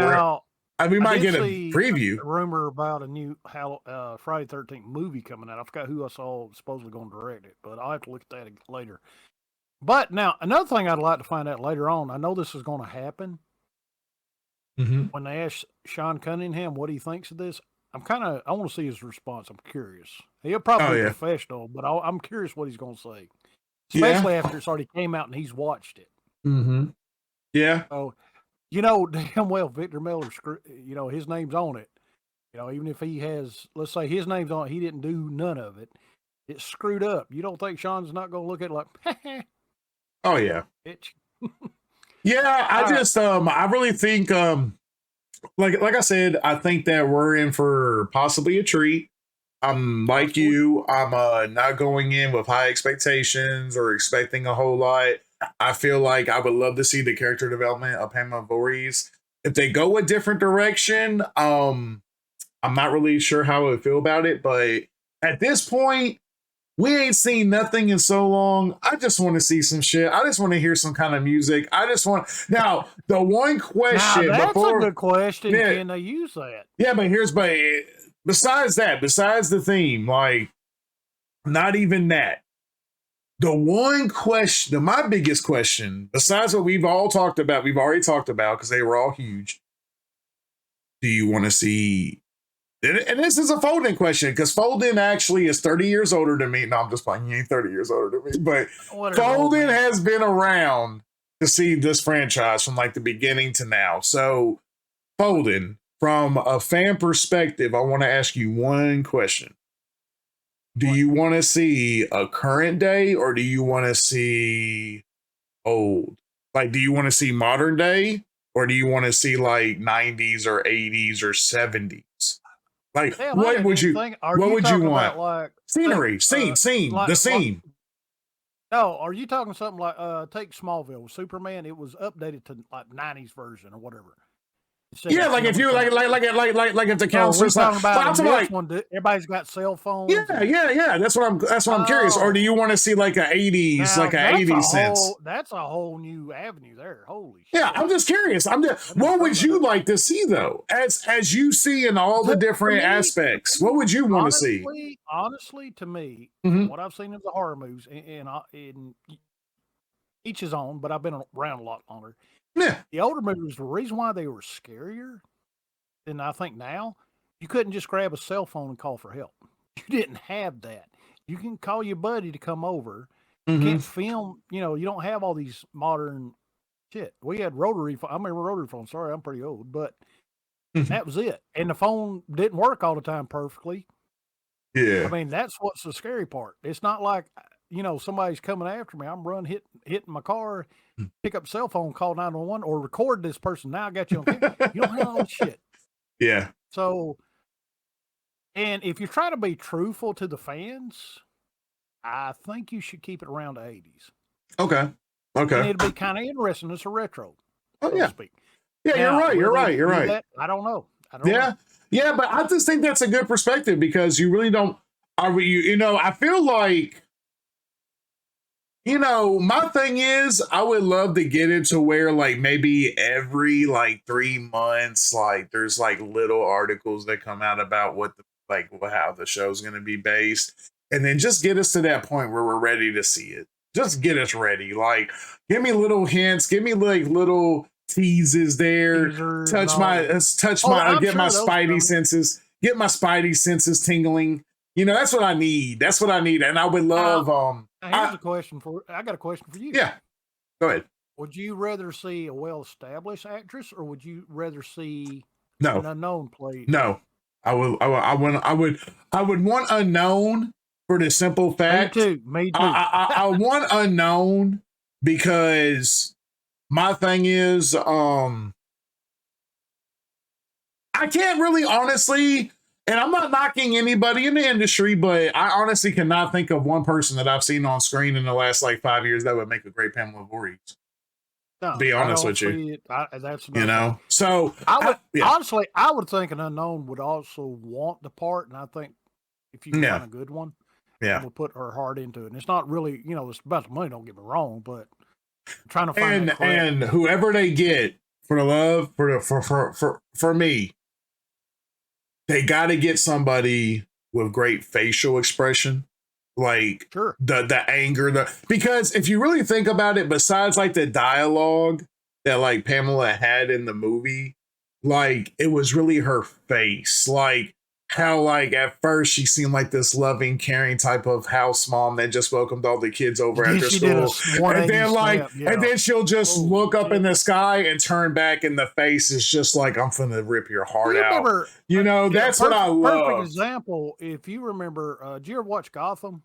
we might get a preview. A rumor about a new Friday 13th movie coming out. I forgot who I saw supposedly going to direct it, but I'll have to look at that later. But now, another thing I'd like to find out later on, I know this is going to happen. Mm-hmm. When they ask Sean Cunningham what he thinks of this, I want to see his response. I'm curious. He'll probably be professional, but I'm curious what he's going to say. Especially after it's already came out and he's watched it. Mm-hmm. Yeah. So, you know, damn well, Victor Miller, you know, his name's on it. You know, even if he has, let's say his name's on it, he didn't do none of it. It's screwed up. You don't think Sean's not going to look at it like, oh yeah. Bitch. Yeah, I really think like I said, I think that we're in for possibly a treat. I'm like you, I'm not going in with high expectations or expecting a whole lot. I feel like I would love to see the character development of Pamela Voorhees. If they go a different direction, I'm not really sure how I would feel about it, but at this point, we ain't seen nothing in so long. I just want to see some shit. I just want to hear some kind of music. Now, the one question. Now, that's a good question. Yeah, can they use that? Yeah, but besides the theme, like, not even that. The one question, my biggest question, besides what we've already talked about, because they were all huge. Do you want to see? And this is a Foden question, because Foden actually is 30 years older than me. No, I'm just playing. He ain't 30 years older than me. But Foden has been around to see this franchise from like the beginning to now. So, Foden, from a fan perspective, I want to ask you one question. Do you want to see a current day, or do you want to see old? Like, do you want to see modern day, or do you want to see like 90s or 80s or 70s? Like, what would you want? Like, Scenery, scene, like, the scene. No, are you talking something like take Smallville, Superman? It was updated to like '90s version or whatever. Yeah, like if you like if the So are we counselor's like, talking but about I'm in talking this like, one? Everybody's got cell phones. yeah. That's what I'm curious. Or do you Oh, want to see like a '80s, now like a that's a '80s sense? that's a whole new avenue there. Holy Yeah, shit! I'm just curious. I didn't What think would about you that. like to see though, as you see in all the To different me, aspects? What would you want to see? honestly, to me, from Hmm. what I've seen of the horror movies, in each his own, but I've been around a lot longer. Yeah. The older movies, the reason why they were scarier than I think now, you couldn't just grab a cell phone and call for help. You didn't have that. You can call your buddy to come over. You Hmm. can't film, you don't have all these modern shit. We had rotary phone. I remember rotary phone. Sorry, I'm pretty old, but Hmm. that was it. And the phone didn't work all the time perfectly. I Yeah. mean, that's what's the scary part. It's not like, somebody's coming after me. I'm hitting my car, pick up cell phone, call 911, or record this person. Now I got you on camera. You don't have all this shit. Yeah. So, and if you're trying to be truthful to the fans, I think you should keep it around the 80s. Okay. And Okay. it'll be kind of interesting. It's a retro, Oh so to yeah. speak. Yeah. You're Now, right. will You're they right. You're do right. that? I don't know. I don't know. Yeah. Yeah. But I just think that's a good perspective because you really don't. I feel like. My thing is, I would love to get it to where, like, maybe every like 3 months, like, there's like little articles that come out about how the show's going to be based, and then just get us to that point where we're ready to see it. Just get us ready. Like, give me little hints, give me like little teases there. Teasers and all that. Oh, I'm Get my sure those spidey coming. senses, get my spidey senses tingling. That's what I need. That's what I need, and I would love. Now, here's a question I got a question for you. Yeah, go ahead. Would you rather see a well-established actress, or would you rather see No, an unknown play? no. I would want unknown for the simple fact. Me too. Me too. I want unknown because my thing is, I can't really honestly, and I'm not knocking anybody in the industry, but I honestly cannot think of one person that I've seen on screen in the last like 5 years that would make a great Pamela Voorhees. No, Be honest with you. That's So honestly, I would think an unknown would also want the part, and I think if you find a good one, yeah, will put her heart into it. And it's not really, it's about the money. Don't get me wrong, but I'm trying to find and whoever they get for the love for me, they got to get somebody with great facial expression. Like sure. the anger, because if you really think about it, besides like the dialogue that like Pamela had in the movie, like it was really her face. Like how like at first she seemed like this loving, caring type of house mom that just welcomed all the kids over after school. And then and then she'll just look up in the sky and turn back, and the face is just like, I'm finna rip your heart out. That's what I love. Perfect example. If you remember, did you ever watch Gotham?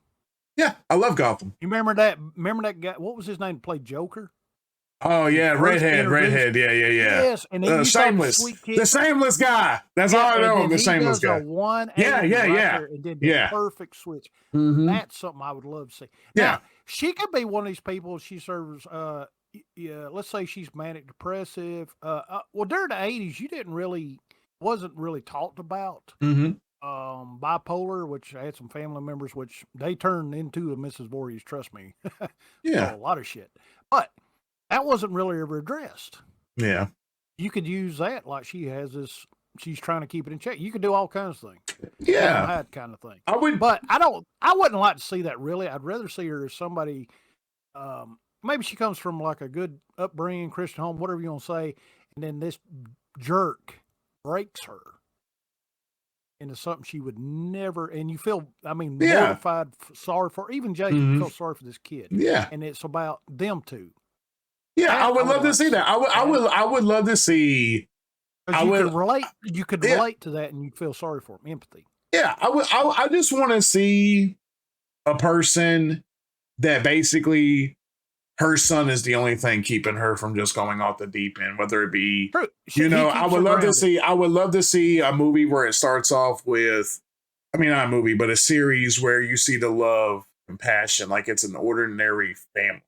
Yeah, I love Gotham. You remember that? Remember that guy? What was his name? Played Joker. Oh yeah, redhead. Yeah. Yes, and then shameless, the shameless guy. That's all I know him. The shameless guy. And did the perfect switch. Mm-hmm. That's something I would love to see. Now, she could be one of these people. She serves. Let's say she's manic depressive. Well, during the '80s, wasn't really talked about. Mm-hmm. Bipolar, which I had some family members, which they turned into a Mrs. Voorhees. Trust me. Yeah, a lot of shit, but that wasn't really ever addressed. Yeah, you could use that like she has this. She's trying to keep it in check. You could do all kinds of things. Yeah, that kind of thing. I would, but I wouldn't like to see that really. I'd rather see her as somebody. Maybe she comes from like a good upbringing, Christian home, whatever you want to say, and then this jerk breaks her into something she would never, and you feel, mortified, sorry for, even Jason, you feel sorry for this kid. Yeah. And it's about them two. Yeah, I would love to see that. I would love to see. You could relate to that and you feel sorry for them, empathy. Yeah, I just want to see a person that basically her son is the only thing keeping her from just going off the deep end, whether it be, I would love to see a movie where it starts off with, not a movie, but a series where you see the love compassion, like it's an ordinary family.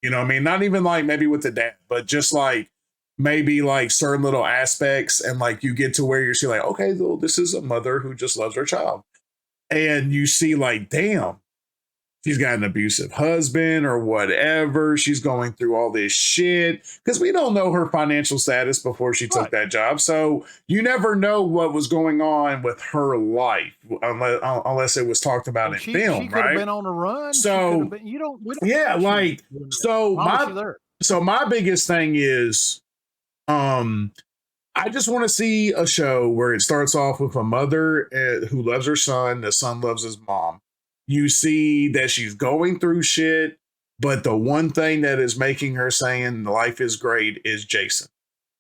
You know what I mean? Not even like maybe with the dad, but just like maybe like certain little aspects, and like you get to where you're seeing like, okay, well, this is a mother who just loves her child. And you see like, damn, she's got an abusive husband or whatever. She's going through all this shit because we don't know her financial status before she took that job. So you never know what was going on with her life unless it was talked about in film, she could right? have been on a run. So we don't yeah, like so my biggest thing is I just want to see a show where it starts off with a mother who loves her son, the son loves his mom. You see that she's going through shit, but the one thing that is making her saying life is great is Jason.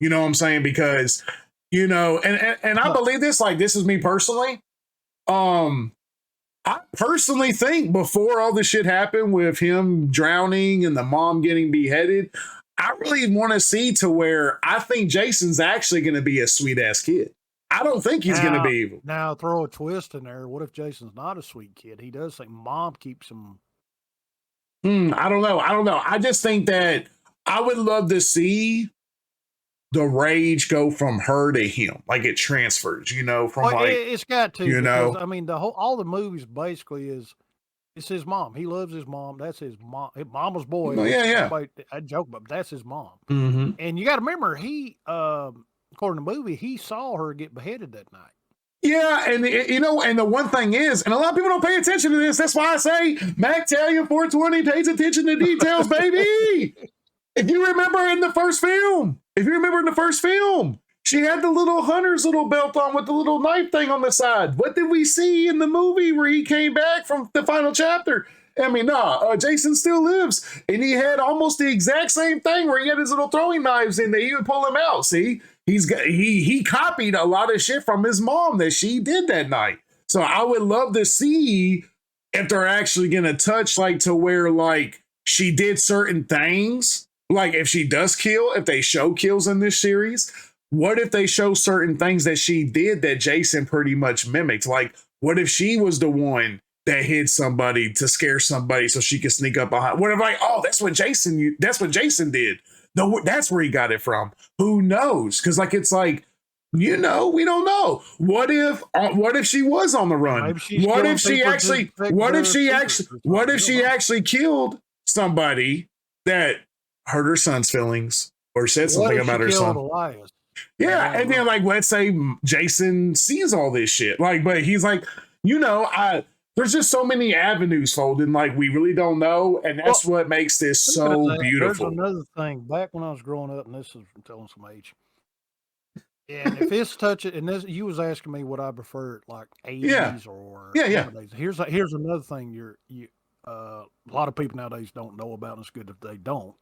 You know what I'm saying? Because, you know, and I believe this, like, this is me personally. I personally think before all this shit happened with him drowning and the mom getting beheaded, I really want to see to where I think Jason's actually going to be a sweet ass kid. I don't think he's going to be evil. Now throw a twist in there. What if Jason's not a sweet kid? He does think mom keeps him. I don't know. I just think that I would love to see the rage go from her to him. Like it transfers, you know, from it's got to, you know, I mean, all the movies basically it's his mom. He loves his mom. That's his mom. Mama's boy. Oh, yeah. I joke, but that's his mom. Mm-hmm. And you got to remember, according to the movie, he saw her get beheaded that night. Yeah, and you know, and the one thing is, and a lot of people don't pay attention to this. That's why I say Mac Talion 420 pays attention to details, baby. If you remember in the first film, she had the little hunter's little belt on with the little knife thing on the side. What did we see in the movie where he came back from the final chapter? I mean, Jason still lives, and he had almost the exact same thing where he had his little throwing knives in. They even pull him out. See, he copied a lot of shit from his mom that she did that night. So I would love to see if they're actually gonna touch like to where like she did certain things. Like if she does kill, if they show kills in this series, what if they show certain things that she did that Jason pretty much mimicked? Like, what if she was the one that hid somebody to scare somebody so she could sneak up behind? What if like, oh, that's what Jason did. No, that's where he got it from. Who knows? Because like it's like, you know, we don't know. What if she was on the run? What if she actually killed somebody that hurt her son's feelings or said something about her son? Elias? Yeah, and then like let's say Jason sees all this shit, like, but he's like, you know, there's just so many avenues folding, like we really don't know, and that's what makes this so beautiful. There's another thing. Back when I was growing up, and this is telling some age. And if it's touching, and this, you was asking me what I prefer, like 80s or nowadays. Here's another thing a lot of people nowadays don't know about, and it's good if they don't.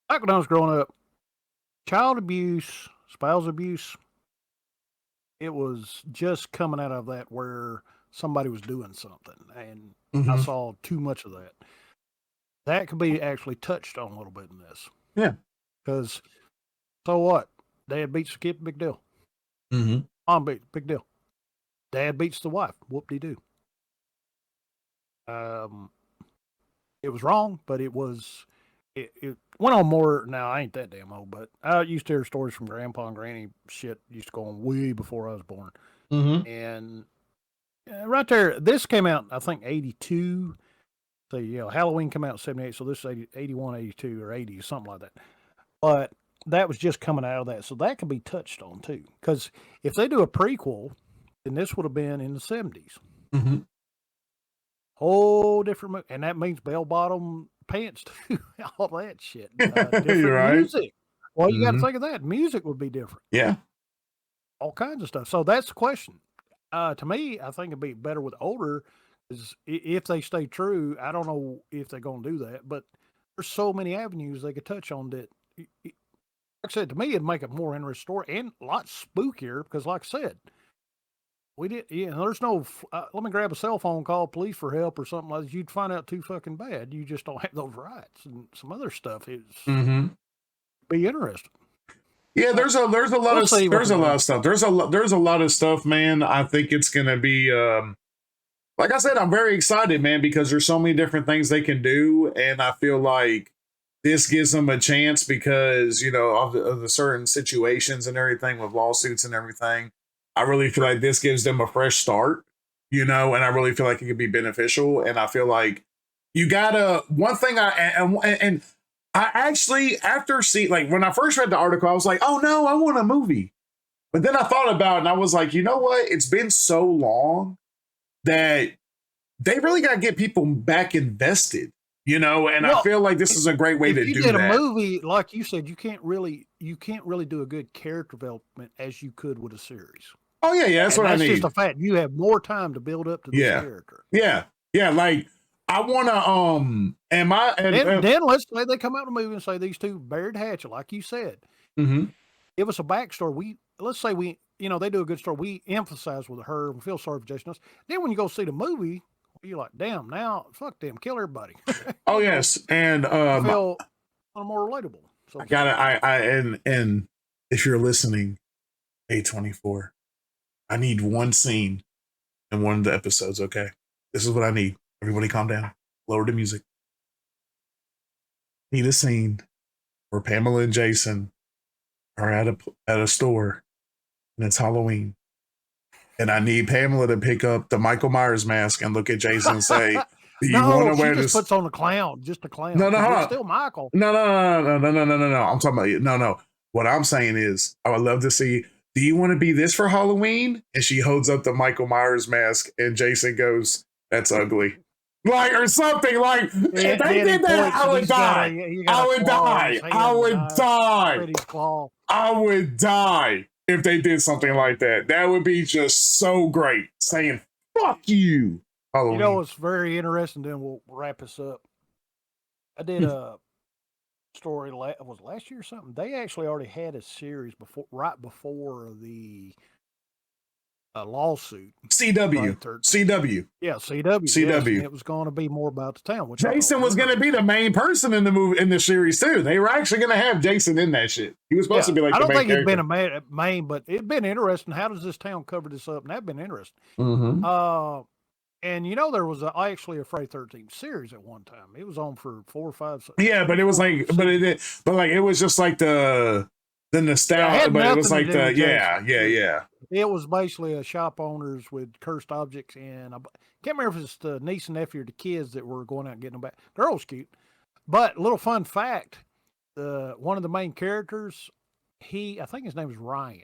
Back when I was growing up, child abuse, spousal abuse, it was just coming out of that where somebody was doing something, and I saw too much of that. That could be actually touched on a little bit in this. Yeah. Because, so what? Dad beats the kid, big deal. Mom beats, big deal. Dad beats the wife, whoop-de-doo. It was wrong, but it went on more. Now, I ain't that damn old, but I used to hear stories from Grandpa and Granny. Shit used to go on way before I was born. And right there, this came out, I think, 82. So, you know, Halloween came out in 78, so this is 81, 82, or 80, something like that. But that was just coming out of that. So that could be touched on, too. Because if they do a prequel, then this would have been in the 70s. Whole different movie. And that means bell-bottom pants, too. All that shit. You're right. Music. Well, you got to think of that. Music would be different. Yeah. All kinds of stuff. So that's the question. To me, I think it'd be better with older. Is if they stay true, I don't know if they're going to do that, but there's so many avenues they could touch on that. Like I said, to me, it'd make a more interesting story and a lot spookier because, like I said, there's no, let me grab a cell phone, call police for help or something like that. You'd find out too fucking bad. You just don't have those rights, and some other stuff is be interesting. Yeah, there's a lot of stuff. There's a lot of stuff, man. I think it's gonna be like I said, I'm very excited, man, because there's so many different things they can do, and I feel like this gives them a chance because of the certain situations and everything with lawsuits and everything. I really feel like this gives them a fresh start, and I really feel like it could be beneficial. And I feel like you gotta one thing and I actually after like when I first read the article, I was like, oh no, I want a movie. But then I thought about it and I was like, you know what? It's been so long that they really got to get people back invested, and I feel like this is a great way to do that. If you did a movie, like you said, you can't really do a good character development as you could with a series. Oh yeah, that's what I need. That's just a fact. You have more time to build up to this character. Yeah. Like I want to then let's say they come out in a movie and say these two buried hatchet, like you said. Mm-hmm. Give us a backstory. Let's say they do a good story. We emphasize with her and feel sorry for Jason. Then when you go see the movie, you're like, damn, now fuck them, kill everybody. Oh yes, and feel more relatable. So I got it. And if you're listening, A24, I need one scene in one of the episodes. Okay, this is what I need. Everybody, calm down. Lower the music. Need a scene where Pamela and Jason are at a store, and it's Halloween. And I need Pamela to pick up the Michael Myers mask and look at Jason and say, "Do you want to wear this?" Puts on the clown, just a clown. No, it's still Michael. No. I'm talking about no. What I'm saying is, I would love to see. Do you want to be this for Halloween? And she holds up the Michael Myers mask, and Jason goes, "That's ugly." Like or something like if they did that, I would die. I would die. I would die. I would die. If they did something like that, that would be just so great. Saying "fuck you." Halloween. It's very interesting. Then we'll wrap this up. I did a story was last year or something. They actually already had a series right before the lawsuit. CW. Yeah, CW. Yes, it was going to be more about the town. Which Jason was going to be the main person in the series too. They were actually going to have Jason in that shit. He was supposed to be like. I don't think it'd been a main, but it'd been interesting. How does this town cover this up? And that'd been interesting. Mm-hmm. And there was actually a Friday 13th series at one time. It was on for 4 or 5. Yeah, but it was like, it was just like the nostalgia. But it was like yeah. It was basically a shop owners with cursed objects, and I can't remember if it's the niece and nephew or the kids that were going out and getting them back. Girl's cute, but little fun fact: one of the main characters, I think his name is Ryan.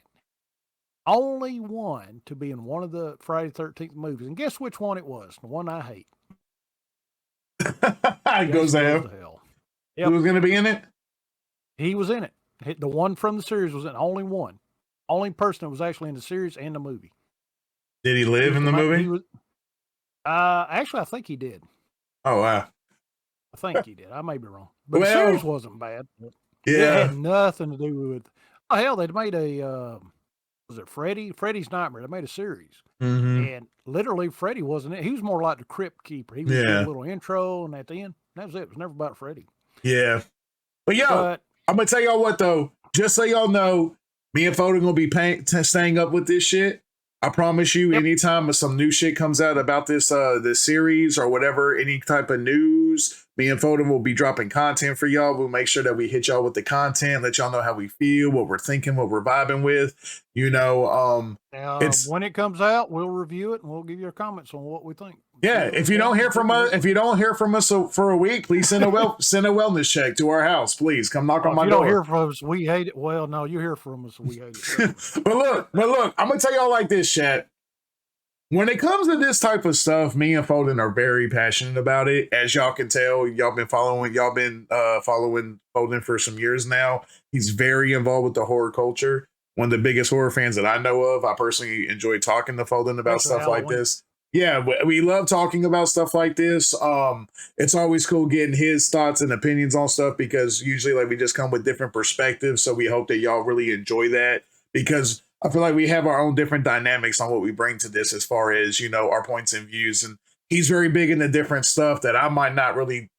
Only one to be in one of the Friday 13th movies, and guess which one it was? The one I hate. It goes to hell. Yep. Who was going to be in it? He was in it. The one from the series was in. Only one. Only person that was actually in the series and the movie. Did he live in the movie? Actually, I think he did. Oh wow! I think he did. I may be wrong, but the series wasn't bad. Yeah, it had nothing to do with. Oh hell, they made a. Was it Freddy's Nightmare? They made a series, and literally Freddy wasn't it. He was more like the crypt keeper. He was doing a little intro, and at the end, that was it. It was never about Freddy. Yeah, but I'm gonna tell y'all what though. Just so y'all know. Me and Foden gonna be staying up with this shit. I promise you. Anytime some new shit comes out about this series or whatever, any type of news, me and Foden will be dropping content for y'all. We'll make sure that we hit y'all with the content, let y'all know how we feel, what we're thinking, what we're vibing with. When it comes out, we'll review it and we'll give you our comments on what we think. Yeah, if you don't hear from us, for a week, please send a wellness check to our house. Please come knock on my door. If you don't hear from us, we hate it. Well, no, you hear from us, we hate it. But look, I'm gonna tell y'all like this, chat. When it comes to this type of stuff, me and Foden are very passionate about it. As y'all can tell, y'all been following Foden for some years now. He's very involved with the horror culture. One of the biggest horror fans that I know of. I personally enjoy talking to Foden about stuff like this. Yeah, we love talking about stuff like this. It's always cool getting his thoughts and opinions on stuff because usually we just come with different perspectives. So we hope that y'all really enjoy that because I feel like we have our own different dynamics on what we bring to this as far as, our points and views. And he's very big into different stuff that I might not really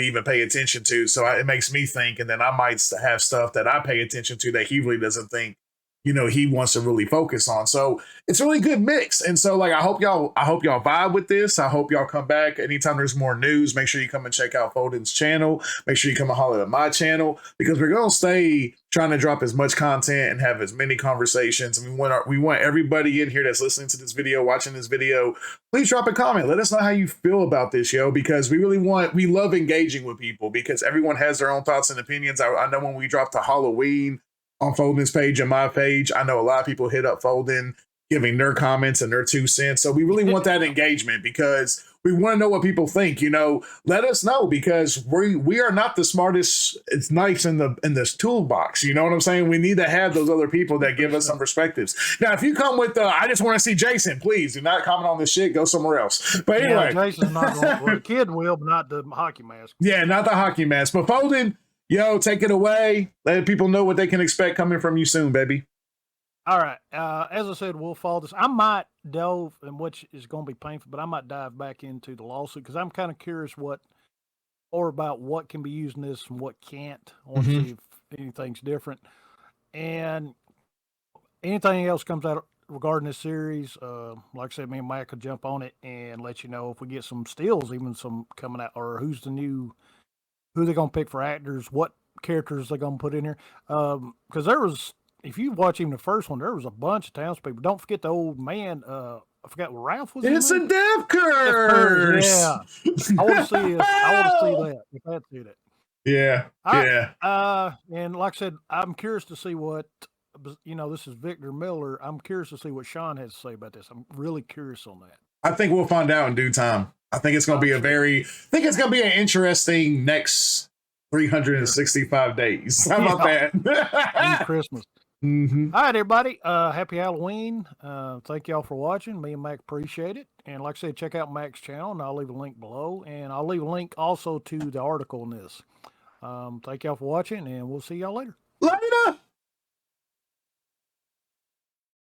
even pay attention to. So it makes me think, and then I might have stuff that I pay attention to that he really doesn't think he wants to really focus on. So it's a really good mix. And so like I hope y'all vibe with this. I hope y'all come back anytime there's more news. Make sure you come and check out Foden's channel. Make sure you come and holler at my channel, because we're gonna stay trying to drop as much content and have as many conversations. And we want everybody in here that's listening to this video, watching this video, please drop a comment. Let us know how you feel about this, because we love engaging with people, because everyone has their own thoughts and opinions. I know when we dropped the Halloween on Foden's page and my page, I know a lot of people hit up Foden giving their comments and their 2 cents. So we really want that engagement, because we want to know what people think. Let us know, because we are not the smartest. It's nice in this toolbox. You know what I'm saying? We need to have those other people that give us some perspectives. Now, if you come with I just want to see Jason, please do not comment on this shit. Go somewhere else. But anyway, Jason's not going. Well, the kid will, but not the hockey mask. Yeah, not the hockey mask. But Foden, take it away. Let people know what they can expect coming from you soon, baby. All right. As I said, we'll follow this. I might delve, and which is going to be painful, but I might dive back into the lawsuit, because I'm kind of curious about what can be used in this and what can't. I want to see if anything's different. And anything else comes out regarding this series, like I said, me and Mike could jump on it and let you know if we get some stills, even some coming out, or who they're going to pick for actors, what characters they're going to put in here. Because if you watch even the first one, there was a bunch of townspeople. Don't forget the old man. I forgot what Ralph was. It's a death curse. Yeah, I want to see it. I want to see that. If that's it. Yeah. Yeah. And like I said, I'm curious to see what this is Victor Miller. I'm curious to see what Sean has to say about this. I'm really curious on that. I think we'll find out in due time. I think it's going to be an interesting next 365 days. How about that? Christmas. All right, everybody. Happy Halloween. Thank y'all for watching. Me and Mac appreciate it. And like I said, check out Mac's channel, and I'll leave a link below. And I'll leave a link also to the article in this. Thank y'all for watching, and we'll see y'all later.